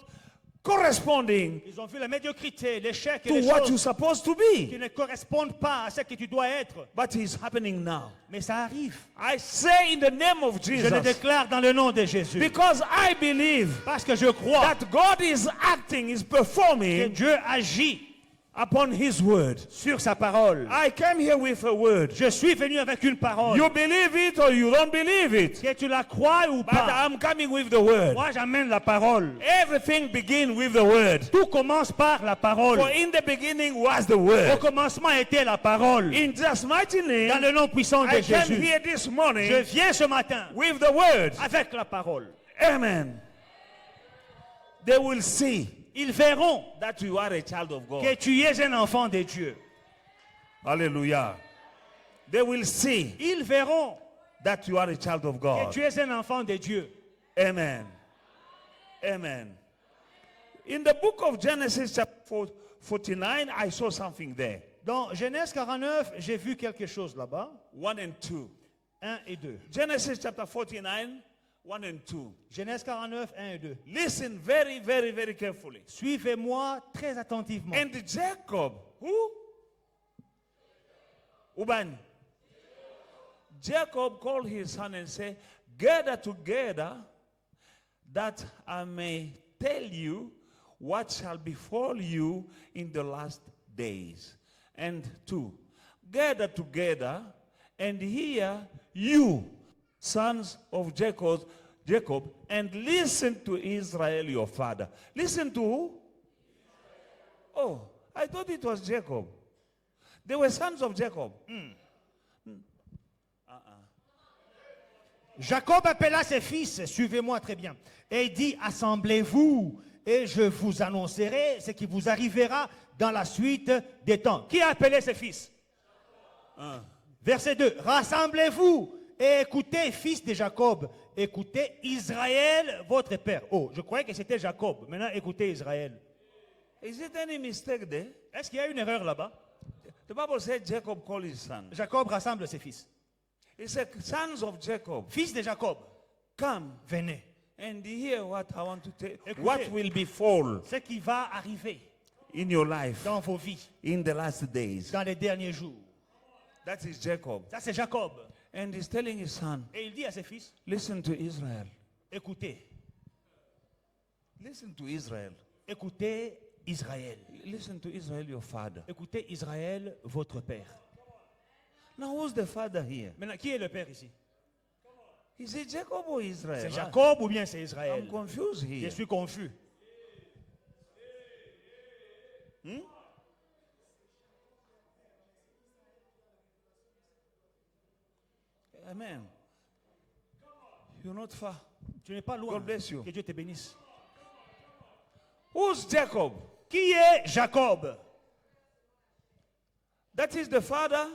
[SPEAKER 1] corresponding
[SPEAKER 2] ils ont vu la médiocrité, l'échec et
[SPEAKER 1] to
[SPEAKER 2] les
[SPEAKER 1] what you're
[SPEAKER 2] choses
[SPEAKER 1] supposed to
[SPEAKER 2] qui
[SPEAKER 1] be.
[SPEAKER 2] ne correspondent pas à ce que tu dois être.
[SPEAKER 1] But it's happening now.
[SPEAKER 2] Mais ça arrive.
[SPEAKER 1] I say in the name of
[SPEAKER 2] Je le
[SPEAKER 1] Jesus,
[SPEAKER 2] déclare dans le nom de Jésus.
[SPEAKER 1] because I believe
[SPEAKER 2] Parce que je crois
[SPEAKER 1] that God is acting, is
[SPEAKER 2] que
[SPEAKER 1] performing
[SPEAKER 2] Dieu agit
[SPEAKER 1] upon His word.
[SPEAKER 2] sur sa parole.
[SPEAKER 1] I came here with a word.
[SPEAKER 2] Je suis venu avec une parole.
[SPEAKER 1] You believe it or you don't believe it.
[SPEAKER 2] Que tu la crois ou
[SPEAKER 1] But
[SPEAKER 2] pas.
[SPEAKER 1] I'm coming with the word.
[SPEAKER 2] Moi, j'amène la parole.
[SPEAKER 1] Everything begins with the word.
[SPEAKER 2] Tout commence par la parole.
[SPEAKER 1] For in the beginning was the
[SPEAKER 2] Au
[SPEAKER 1] word.
[SPEAKER 2] commencement était la parole.
[SPEAKER 1] In Jesus' mighty
[SPEAKER 2] Dans
[SPEAKER 1] name,
[SPEAKER 2] le nom puissant de
[SPEAKER 1] I came
[SPEAKER 2] Jésus.
[SPEAKER 1] here this
[SPEAKER 2] Je
[SPEAKER 1] morning
[SPEAKER 2] viens ce matin
[SPEAKER 1] with the word.
[SPEAKER 2] avec la parole.
[SPEAKER 1] Amen. They will see
[SPEAKER 2] Ils verront
[SPEAKER 1] that you are a child of
[SPEAKER 2] que
[SPEAKER 1] God.
[SPEAKER 2] tu es un enfant de Dieu.
[SPEAKER 1] Hallelujah. They will see
[SPEAKER 2] Ils verront
[SPEAKER 1] that you are a child of
[SPEAKER 2] que
[SPEAKER 1] God.
[SPEAKER 2] tu es un enfant de Dieu.
[SPEAKER 1] Amen. Amen. In the book of Genesis chapter 49, I saw something there.
[SPEAKER 2] Dans Genèse 49, j'ai vu quelque chose là-bas.
[SPEAKER 1] 1 and 2.
[SPEAKER 2] 1 et 2.
[SPEAKER 1] Genesis chapter 49, 1 and 2.
[SPEAKER 2] Genèse 49, 1 et 2.
[SPEAKER 1] Listen very, very, very carefully.
[SPEAKER 2] Suivez-moi très attentivement.
[SPEAKER 1] And Jacob, who? Uban. Jacob called his son and said, gather together that I may tell you what shall befall you in the last days. And 2, gather together and hear you, sons of Jacob, and listen to Israel your father. Listen to who? Oh, I thought it was Jacob. They were sons of Jacob.
[SPEAKER 2] Jacob appela ses fils, suivez-moi très bien, et dit, assemblez-vous, et je vous annoncerai ce qui vous arrivera dans la suite des temps. Qui a appelé ses fils? Verset 2, rassemblez-vous et écoutez, fils de Jacob, écoutez Israël, votre père. Oh, je croyais que c'était Jacob. Maintenant, écoutez Israël.
[SPEAKER 1] Is it any mistake there?
[SPEAKER 2] Est-ce qu'il y a une erreur là-bas?
[SPEAKER 1] The Bible said Jacob called his son.
[SPEAKER 2] Jacob rassemble ses fils.
[SPEAKER 1] He said, sons of Jacob,
[SPEAKER 2] fils de Jacob,
[SPEAKER 1] come
[SPEAKER 2] venez.
[SPEAKER 1] and hear what I want to tell.
[SPEAKER 2] Écoutez.
[SPEAKER 1] What will befall
[SPEAKER 2] Ce qui va arriver
[SPEAKER 1] in your life
[SPEAKER 2] dans vos vies,
[SPEAKER 1] in the last days.
[SPEAKER 2] dans les derniers jours.
[SPEAKER 1] That is Jacob.
[SPEAKER 2] Ça, c'est Jacob.
[SPEAKER 1] And he's telling his son,
[SPEAKER 2] Et il dit à ses fils,
[SPEAKER 1] listen to Israel.
[SPEAKER 2] écoutez,
[SPEAKER 1] Listen to Israel.
[SPEAKER 2] écoutez Israël.
[SPEAKER 1] Listen to Israel, your father.
[SPEAKER 2] Écoutez Israël, votre père.
[SPEAKER 1] Now, who's the father here?
[SPEAKER 2] Maintenant, qui est le père ici?
[SPEAKER 1] Is it Jacob or Israel?
[SPEAKER 2] C'est Jacob ou bien c'est Israël?
[SPEAKER 1] I'm confused
[SPEAKER 2] Je
[SPEAKER 1] here.
[SPEAKER 2] suis confus.
[SPEAKER 1] Amen. You're not far.
[SPEAKER 2] Tu n'es pas loin.
[SPEAKER 1] God bless you.
[SPEAKER 2] Que Dieu te bénisse.
[SPEAKER 1] Who's Jacob?
[SPEAKER 2] Qui est Jacob?
[SPEAKER 1] That is the father.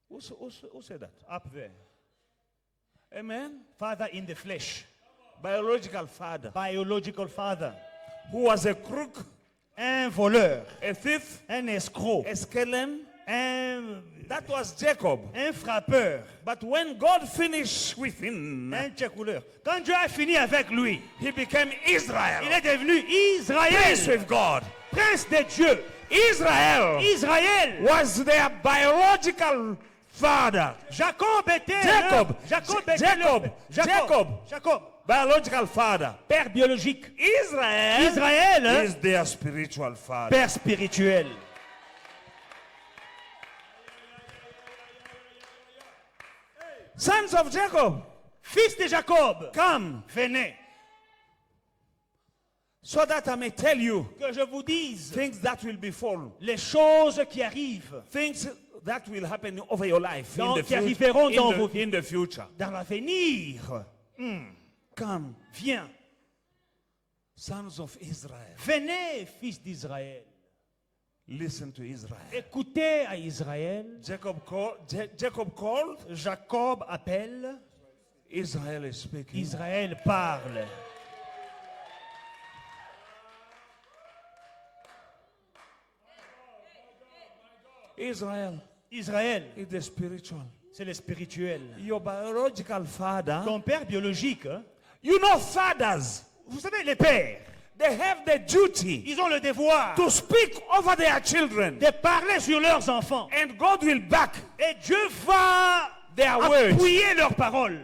[SPEAKER 1] Who said that?
[SPEAKER 2] Up there.
[SPEAKER 1] Amen.
[SPEAKER 2] Father in the flesh.
[SPEAKER 1] Biological father.
[SPEAKER 2] Biological father.
[SPEAKER 1] Who was a crook,
[SPEAKER 2] Un voleur.
[SPEAKER 1] a thief,
[SPEAKER 2] Un escroc.
[SPEAKER 1] a scalem.
[SPEAKER 2] Un
[SPEAKER 1] That was Jacob.
[SPEAKER 2] frappeur.
[SPEAKER 1] But when God finished with him,
[SPEAKER 2] Un tchecouleur. Quand Dieu a fini avec lui,
[SPEAKER 1] he became Israel.
[SPEAKER 2] il est devenu
[SPEAKER 1] Peace
[SPEAKER 2] Israël.
[SPEAKER 1] with God.
[SPEAKER 2] Prince de Dieu.
[SPEAKER 1] Israel
[SPEAKER 2] Israël.
[SPEAKER 1] was their biological father.
[SPEAKER 2] Jacob était
[SPEAKER 1] Jacob.
[SPEAKER 2] le- Jacob était
[SPEAKER 1] Jacob.
[SPEAKER 2] le-
[SPEAKER 1] Jacob.
[SPEAKER 2] Jacob.
[SPEAKER 1] Biological father.
[SPEAKER 2] Père biologique.
[SPEAKER 1] Israel
[SPEAKER 2] Israël,
[SPEAKER 1] is their spiritual father.
[SPEAKER 2] père spirituel.
[SPEAKER 1] Sons of Jacob,
[SPEAKER 2] Fils de Jacob,
[SPEAKER 1] come
[SPEAKER 2] venez,
[SPEAKER 1] so that I may tell you
[SPEAKER 2] que je vous dise
[SPEAKER 1] things that will befall,
[SPEAKER 2] les choses qui arrivent
[SPEAKER 1] things that will happen over your life in
[SPEAKER 2] Donc,
[SPEAKER 1] the,
[SPEAKER 2] qui arriveront dans vos
[SPEAKER 1] in the future.
[SPEAKER 2] dans l'avenir.
[SPEAKER 1] Come,
[SPEAKER 2] Viens,
[SPEAKER 1] sons of Israel,
[SPEAKER 2] venez, fils d'Israël.
[SPEAKER 1] listen to Israel.
[SPEAKER 2] Écoutez à Israël.
[SPEAKER 1] Jacob called,
[SPEAKER 2] Jacob appelle,
[SPEAKER 1] Israel is speaking.
[SPEAKER 2] Israël parle.
[SPEAKER 1] Israel
[SPEAKER 2] Israël,
[SPEAKER 1] is the spiritual.
[SPEAKER 2] c'est le spirituel.
[SPEAKER 1] Your biological father,
[SPEAKER 2] Ton père biologique, hein,
[SPEAKER 1] you know, fathers,
[SPEAKER 2] vous savez, les pères,
[SPEAKER 1] they have the duty
[SPEAKER 2] ils ont le devoir
[SPEAKER 1] to speak over their children,
[SPEAKER 2] de parler sur leurs enfants.
[SPEAKER 1] and God will back
[SPEAKER 2] Et Dieu va
[SPEAKER 1] their words.
[SPEAKER 2] appuyer leurs paroles.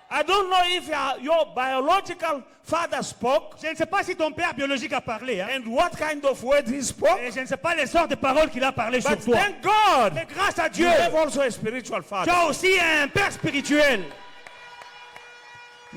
[SPEAKER 1] I don't know if your biological father spoke
[SPEAKER 2] Je ne sais pas si ton père biologique a parlé, hein,
[SPEAKER 1] and what kind of words he spoke,
[SPEAKER 2] et je ne sais pas les sortes de paroles qu'il a parlé sur
[SPEAKER 1] but
[SPEAKER 2] toi.
[SPEAKER 1] thank God
[SPEAKER 2] Mais grâce à
[SPEAKER 1] you
[SPEAKER 2] Dieu,
[SPEAKER 1] have also a spiritual
[SPEAKER 2] tu
[SPEAKER 1] father.
[SPEAKER 2] as aussi un père spirituel.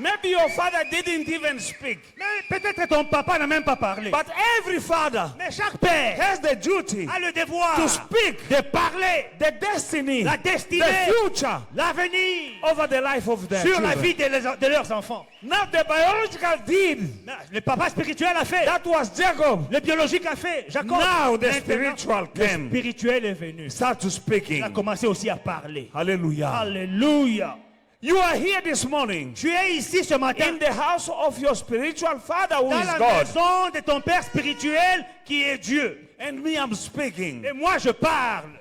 [SPEAKER 1] Maybe your father didn't even speak,
[SPEAKER 2] Mais peut-être ton papa n'a même pas parlé.
[SPEAKER 1] but every father
[SPEAKER 2] Mais chaque père
[SPEAKER 1] has the duty
[SPEAKER 2] a le devoir
[SPEAKER 1] to speak
[SPEAKER 2] de parler
[SPEAKER 1] the destiny,
[SPEAKER 2] la
[SPEAKER 1] the
[SPEAKER 2] destinée,
[SPEAKER 1] future
[SPEAKER 2] l'avenir
[SPEAKER 1] over the life of their
[SPEAKER 2] sur la
[SPEAKER 1] children.
[SPEAKER 2] vie de leurs enfants.
[SPEAKER 1] Now the biological did,
[SPEAKER 2] Mais le papa spirituel a fait.
[SPEAKER 1] that was Jacob.
[SPEAKER 2] Le biologique a fait. Jacob.
[SPEAKER 1] Now the
[SPEAKER 2] Maintenant,
[SPEAKER 1] spiritual
[SPEAKER 2] le
[SPEAKER 1] came.
[SPEAKER 2] spirituel est venu.
[SPEAKER 1] Start to speaking.
[SPEAKER 2] Il a commencé aussi à parler.
[SPEAKER 1] Hallelujah.
[SPEAKER 2] Alléluia.
[SPEAKER 1] You are here this morning
[SPEAKER 2] Tu es ici ce matin
[SPEAKER 1] in the house of your spiritual father who
[SPEAKER 2] dans
[SPEAKER 1] is
[SPEAKER 2] la
[SPEAKER 1] God.
[SPEAKER 2] maison de ton père spirituel qui est Dieu.
[SPEAKER 1] And me, I'm speaking
[SPEAKER 2] Et moi je parle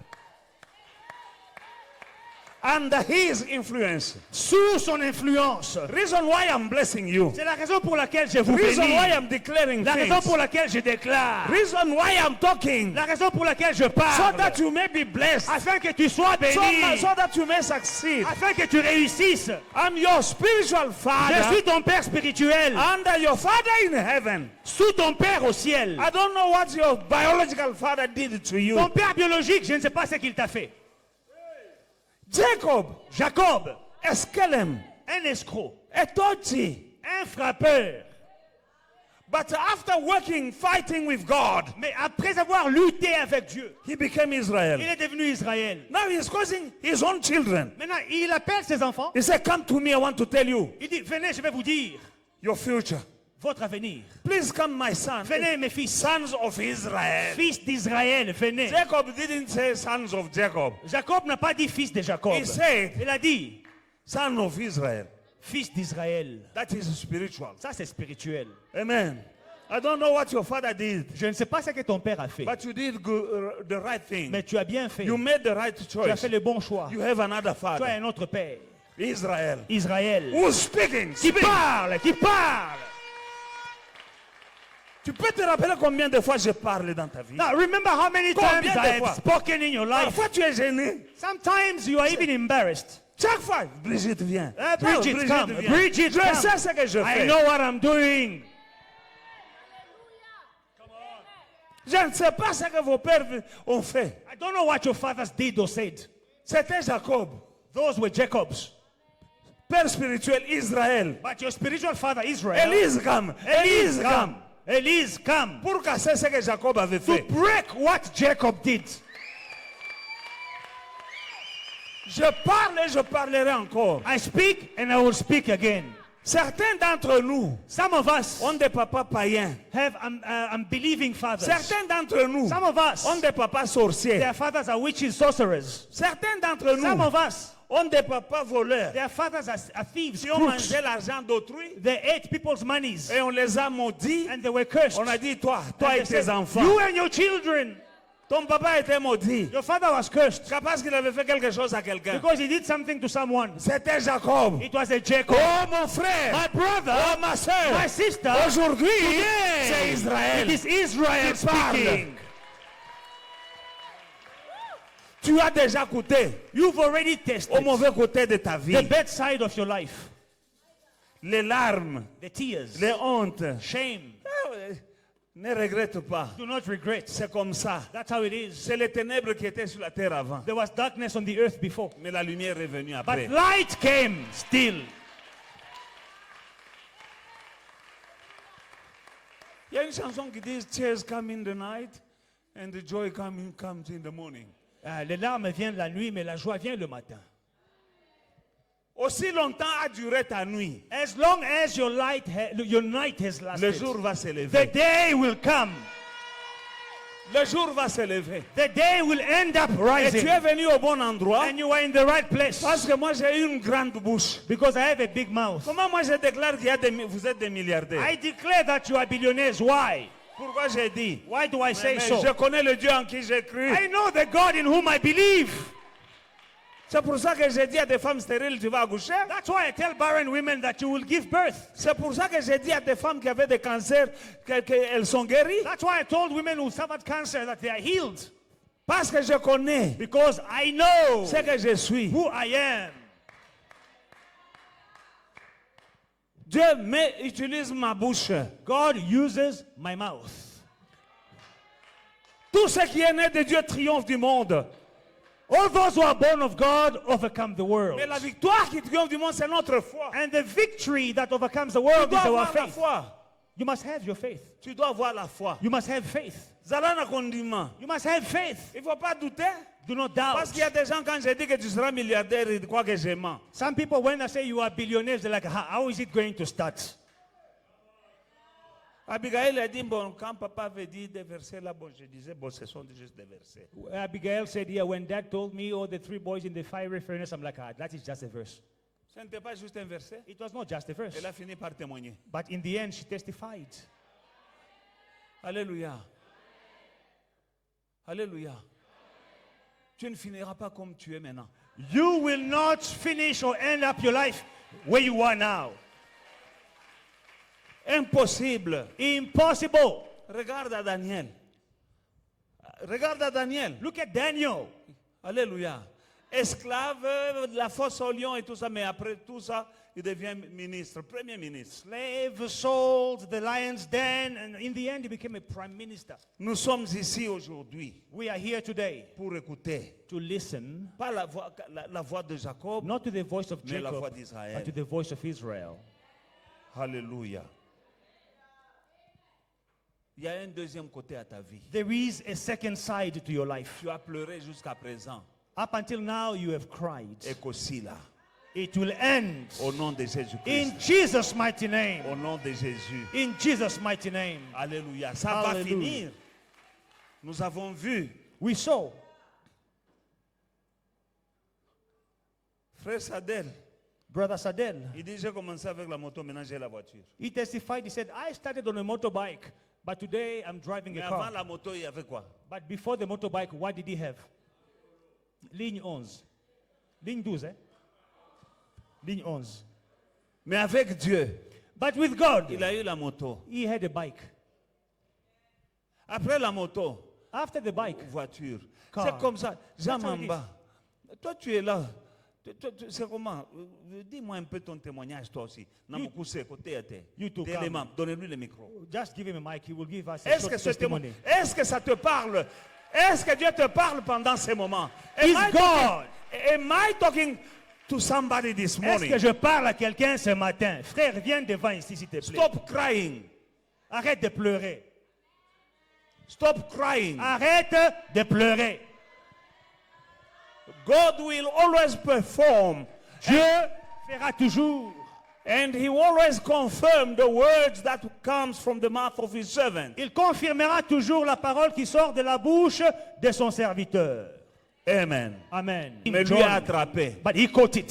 [SPEAKER 1] under his influence.
[SPEAKER 2] sous son influence.
[SPEAKER 1] Reason why I'm blessing you.
[SPEAKER 2] C'est la raison pour laquelle je vous
[SPEAKER 1] Reason why
[SPEAKER 2] bénis.
[SPEAKER 1] I'm declaring
[SPEAKER 2] La raison
[SPEAKER 1] things.
[SPEAKER 2] pour laquelle je déclare.
[SPEAKER 1] Reason why I'm talking.
[SPEAKER 2] La raison pour laquelle je
[SPEAKER 1] So
[SPEAKER 2] parle.
[SPEAKER 1] that you may be blessed.
[SPEAKER 2] Afin que tu sois béni.
[SPEAKER 1] So that you may succeed.
[SPEAKER 2] Afin que tu réussisses.
[SPEAKER 1] I'm your spiritual
[SPEAKER 2] Je
[SPEAKER 1] father
[SPEAKER 2] suis ton père spirituel.
[SPEAKER 1] under your father in heaven.
[SPEAKER 2] Sous ton père au ciel.
[SPEAKER 1] I don't know what your biological father did to you.
[SPEAKER 2] Ton père biologique, je ne sais pas ce qu'il t'a fait.
[SPEAKER 1] Jacob,
[SPEAKER 2] Jacob,
[SPEAKER 1] Eskelem,
[SPEAKER 2] un escroc,
[SPEAKER 1] Etoti.
[SPEAKER 2] un frappeur.
[SPEAKER 1] But after working, fighting with God,
[SPEAKER 2] Mais après avoir lutté avec Dieu,
[SPEAKER 1] he became
[SPEAKER 2] il
[SPEAKER 1] Israel.
[SPEAKER 2] est devenu Israël.
[SPEAKER 1] Now he's causing his own children.
[SPEAKER 2] Maintenant, il appelle ses enfants.
[SPEAKER 1] He said, come to me, I want to tell you
[SPEAKER 2] Il dit, venez, je vais vous dire
[SPEAKER 1] your future.
[SPEAKER 2] votre avenir.
[SPEAKER 1] Please come, my son.
[SPEAKER 2] Venez, mes fils.
[SPEAKER 1] Sons of Israel.
[SPEAKER 2] Fils d'Israël, venez.
[SPEAKER 1] Jacob didn't say sons of Jacob.
[SPEAKER 2] Jacob n'a pas dit fils de Jacob.
[SPEAKER 1] He said,
[SPEAKER 2] Il a dit
[SPEAKER 1] son of Israel.
[SPEAKER 2] fils d'Israël.
[SPEAKER 1] That is spiritual.
[SPEAKER 2] Ça, c'est spirituel.
[SPEAKER 1] Amen. I don't know what your father did,
[SPEAKER 2] Je ne sais pas ce que ton père a fait,
[SPEAKER 1] but you did the right thing.
[SPEAKER 2] mais tu as bien fait.
[SPEAKER 1] You made the right
[SPEAKER 2] Tu as
[SPEAKER 1] choice.
[SPEAKER 2] fait le bon choix.
[SPEAKER 1] You have another
[SPEAKER 2] Tu as
[SPEAKER 1] father,
[SPEAKER 2] un autre père,
[SPEAKER 1] Israel,
[SPEAKER 2] Israël,
[SPEAKER 1] who's speaking.
[SPEAKER 2] qui parle, qui parle.
[SPEAKER 1] Tu peux te rappeler combien de fois je parle dans ta vie?
[SPEAKER 2] Now remember how many
[SPEAKER 1] Combien
[SPEAKER 2] times
[SPEAKER 1] de
[SPEAKER 2] I
[SPEAKER 1] fois?
[SPEAKER 2] have spoken in your life.
[SPEAKER 1] Parfois tu es gêné.
[SPEAKER 2] Sometimes you are even embarrassed.
[SPEAKER 1] Chaque fois, Brigitte vient.
[SPEAKER 2] Bridget, come.
[SPEAKER 1] vient.
[SPEAKER 2] Bridget,
[SPEAKER 1] Je
[SPEAKER 2] come.
[SPEAKER 1] sais ce que je
[SPEAKER 2] I
[SPEAKER 1] fais.
[SPEAKER 2] know what I'm doing.
[SPEAKER 1] Je ne sais pas ce que vos pères ont fait.
[SPEAKER 2] I don't know what your fathers did or said.
[SPEAKER 1] C'était Jacob,
[SPEAKER 2] Those were Jacob's.
[SPEAKER 1] père spirituel Israël.
[SPEAKER 2] But your spiritual father Israel,
[SPEAKER 1] Élise come. Élise come.
[SPEAKER 2] Elise, come.
[SPEAKER 1] Pour casser ce que Jacob avait
[SPEAKER 2] To
[SPEAKER 1] fait.
[SPEAKER 2] break what Jacob did.
[SPEAKER 1] Je parle et je parlerai encore.
[SPEAKER 2] I speak and I will speak again.
[SPEAKER 1] Certains d'entre nous
[SPEAKER 2] Some of us
[SPEAKER 1] ont des papas païens.
[SPEAKER 2] have unbelieving fathers.
[SPEAKER 1] Certains d'entre nous
[SPEAKER 2] Some of us,
[SPEAKER 1] ont des papas sorciers.
[SPEAKER 2] their fathers are witches, sorcerers.
[SPEAKER 1] Certains d'entre
[SPEAKER 2] Some
[SPEAKER 1] nous
[SPEAKER 2] of us,
[SPEAKER 1] ont des papas voleurs.
[SPEAKER 2] their fathers are thieves,
[SPEAKER 1] Qui ont
[SPEAKER 2] crooks.
[SPEAKER 1] mangé l'argent d'autrui
[SPEAKER 2] They ate people's monies
[SPEAKER 1] et on les a maudits.
[SPEAKER 2] and they were cursed.
[SPEAKER 1] On a dit, toi
[SPEAKER 2] And they
[SPEAKER 1] et tes
[SPEAKER 2] said,
[SPEAKER 1] enfants.
[SPEAKER 2] you and your children.
[SPEAKER 1] Ton papa était maudit.
[SPEAKER 2] Your father was cursed
[SPEAKER 1] Parce qu'il avait fait quelque chose à quelqu'un.
[SPEAKER 2] because he did something to someone.
[SPEAKER 1] C'était Jacob.
[SPEAKER 2] It was a Jacob.
[SPEAKER 1] Oh mon frère.
[SPEAKER 2] My brother,
[SPEAKER 1] Oh ma soeur.
[SPEAKER 2] my sister,
[SPEAKER 1] Aujourd'hui,
[SPEAKER 2] today,
[SPEAKER 1] c'est Israël.
[SPEAKER 2] it is Israel
[SPEAKER 1] qui parle.
[SPEAKER 2] speaking.
[SPEAKER 1] Tu as déjà goûté
[SPEAKER 2] You've already tested
[SPEAKER 1] au mauvais côté de ta vie.
[SPEAKER 2] the bad side of your life.
[SPEAKER 1] Les larmes,
[SPEAKER 2] The tears,
[SPEAKER 1] les hontes.
[SPEAKER 2] shame.
[SPEAKER 1] Ne regrette pas.
[SPEAKER 2] Do not regret.
[SPEAKER 1] C'est comme ça.
[SPEAKER 2] That's how it is.
[SPEAKER 1] C'est les ténèbres qui étaient sur la terre avant.
[SPEAKER 2] There was darkness on the earth before,
[SPEAKER 1] Mais la lumière est venue après.
[SPEAKER 2] but light came still.
[SPEAKER 1] Il y a une chanson qui dit Tears come in the night and the joy comes in the morning.
[SPEAKER 2] Les larmes viennent la nuit, mais la joie vient le matin.
[SPEAKER 1] Aussi longtemps a duré ta nuit,
[SPEAKER 2] As long as your night has
[SPEAKER 1] le
[SPEAKER 2] lasted,
[SPEAKER 1] jour va se
[SPEAKER 2] the
[SPEAKER 1] lever.
[SPEAKER 2] day will come.
[SPEAKER 1] Le jour va se lever.
[SPEAKER 2] The day will end up
[SPEAKER 1] Et
[SPEAKER 2] rising.
[SPEAKER 1] tu es venu au bon endroit
[SPEAKER 2] And you are in the right place.
[SPEAKER 1] parce que moi j'ai une grande bouche.
[SPEAKER 2] Because I have a big mouth.
[SPEAKER 1] Comment moi je déclare qu'il vous êtes des milliardaires?
[SPEAKER 2] I declare that you are billionaires. Why?
[SPEAKER 1] Pourquoi j'ai dit?
[SPEAKER 2] Why do I say
[SPEAKER 1] Mais
[SPEAKER 2] so?
[SPEAKER 1] je connais le Dieu en qui j'ai cru.
[SPEAKER 2] I know the God in whom I believe.
[SPEAKER 1] C'est pour ça que j'ai dit à des femmes stériles, tu vas accoucher.
[SPEAKER 2] That's why I tell barren women that you will give birth.
[SPEAKER 1] C'est pour ça que j'ai dit à des femmes qui avaient des cancers qu'elles sont guéries.
[SPEAKER 2] That's why I told women who suffered cancer that they are healed.
[SPEAKER 1] Parce que je connais
[SPEAKER 2] Because I know
[SPEAKER 1] ce que je suis.
[SPEAKER 2] who I am.
[SPEAKER 1] Dieu utilise ma bouche.
[SPEAKER 2] God uses my mouth.
[SPEAKER 1] Tout ce qui est né de Dieu triomphe du monde.
[SPEAKER 2] All those who are born of God overcome the world.
[SPEAKER 1] Mais la victoire qui triomphe du monde, c'est notre foi.
[SPEAKER 2] And the victory that overcomes the
[SPEAKER 1] Tu
[SPEAKER 2] world
[SPEAKER 1] dois
[SPEAKER 2] is our
[SPEAKER 1] avoir la
[SPEAKER 2] faith.
[SPEAKER 1] foi.
[SPEAKER 2] You must have your faith.
[SPEAKER 1] Tu dois avoir la foi.
[SPEAKER 2] You must have faith.
[SPEAKER 1] Zala na condiment.
[SPEAKER 2] You must have faith.
[SPEAKER 1] Il ne faut pas douter.
[SPEAKER 2] Do not doubt.
[SPEAKER 1] Parce qu'il y a des gens, quand je dis que tu seras milliardaire, ils croient que je mens.
[SPEAKER 2] Some people, when I say you are billionaires, they're like, how is it going to start?
[SPEAKER 1] Abigail a dit, bon, quand papa avait dit des versets là, bon, je disais, bon, ce sont juste des versets.
[SPEAKER 2] Abigail said, yeah, when dad told me, oh, the three boys in the fiery furnace, I'm like, that is just a verse.
[SPEAKER 1] Ce n'était pas juste un verset.
[SPEAKER 2] It was not just a verse.
[SPEAKER 1] Elle a fini par témoigner.
[SPEAKER 2] But in the end, she testified.
[SPEAKER 1] Alléluia. Alléluia. Tu ne finiras pas comme tu es maintenant.
[SPEAKER 2] You will not finish or end up your life where you are now.
[SPEAKER 1] Impossible.
[SPEAKER 2] Impossible.
[SPEAKER 1] Regarde à Daniel. Regarde à Daniel.
[SPEAKER 2] Look at Daniel.
[SPEAKER 1] Alléluia. Esclave de la fosse au lion et tout ça, mais après tout ça, il devient ministre, premier ministre.
[SPEAKER 2] Slave sold the lion's den, and in the end, he became a prime minister.
[SPEAKER 1] Nous sommes ici aujourd'hui
[SPEAKER 2] We are here today
[SPEAKER 1] pour écouter,
[SPEAKER 2] to listen,
[SPEAKER 1] pas la voix de Jacob,
[SPEAKER 2] not to the voice of
[SPEAKER 1] mais la voix
[SPEAKER 2] Jacob,
[SPEAKER 1] d'Israël.
[SPEAKER 2] but to the voice of Israel.
[SPEAKER 1] Alléluia. Il y a un deuxième côté à ta vie.
[SPEAKER 2] There is a second side to your life.
[SPEAKER 1] Tu as pleuré jusqu'à présent.
[SPEAKER 2] Up until now, you have cried.
[SPEAKER 1] Et qu'aussi là,
[SPEAKER 2] It will end
[SPEAKER 1] au nom de Jésus-Christ.
[SPEAKER 2] in Jesus' mighty name.
[SPEAKER 1] Au nom de Jésus.
[SPEAKER 2] In Jesus' mighty name.
[SPEAKER 1] Alléluia. Ça va
[SPEAKER 2] Hallelujah.
[SPEAKER 1] finir. Nous avons vu.
[SPEAKER 2] We saw
[SPEAKER 1] Frère Sadel,
[SPEAKER 2] Brother Sadel,
[SPEAKER 1] Il dit, j'ai commencé avec la moto, maintenant j'ai la voiture.
[SPEAKER 2] he testified, he said, I started on a motorbike, but today I'm driving
[SPEAKER 1] Mais
[SPEAKER 2] a
[SPEAKER 1] avant
[SPEAKER 2] car.
[SPEAKER 1] la moto, il y avait quoi?
[SPEAKER 2] But before the motorbike, what did he have? Ligne 11. Ligne 12, eh? Ligne 11.
[SPEAKER 1] Mais avec Dieu,
[SPEAKER 2] But with God,
[SPEAKER 1] il a eu la moto.
[SPEAKER 2] he had a bike.
[SPEAKER 1] Après la moto,
[SPEAKER 2] After the bike,
[SPEAKER 1] voiture.
[SPEAKER 2] Car.
[SPEAKER 1] C'est comme ça. Jean
[SPEAKER 2] That's how it is.
[SPEAKER 1] Mamba, toi tu es là. C'est comment? Dis-moi un peu ton témoignage, toi aussi. Namukuse, côté à terre.
[SPEAKER 2] You too,
[SPEAKER 1] Télément, donnez-lui le micro.
[SPEAKER 2] just give him a mic, he will give us a
[SPEAKER 1] Est-ce
[SPEAKER 2] short
[SPEAKER 1] que,
[SPEAKER 2] testimony.
[SPEAKER 1] est-ce que ça te parle? Est-ce que Dieu te parle pendant ces moments?
[SPEAKER 2] He's
[SPEAKER 1] Am I
[SPEAKER 2] God.
[SPEAKER 1] talking- Am I talking to somebody this
[SPEAKER 2] Est-ce
[SPEAKER 1] morning?
[SPEAKER 2] que je parle à quelqu'un ce matin? Frère, viens devant ici, s'il te plaît.
[SPEAKER 1] Stop crying.
[SPEAKER 2] Arrête de pleurer.
[SPEAKER 1] Stop crying.
[SPEAKER 2] Arrête de pleurer.
[SPEAKER 1] God will always perform.
[SPEAKER 2] Dieu fera toujours.
[SPEAKER 1] And he always confirmed the words that comes from the mouth of his servant.
[SPEAKER 2] Il confirmera toujours la parole qui sort de la bouche de son serviteur.
[SPEAKER 1] Amen.
[SPEAKER 2] Amen.
[SPEAKER 1] Mais lui a attrapé.
[SPEAKER 2] But he caught it.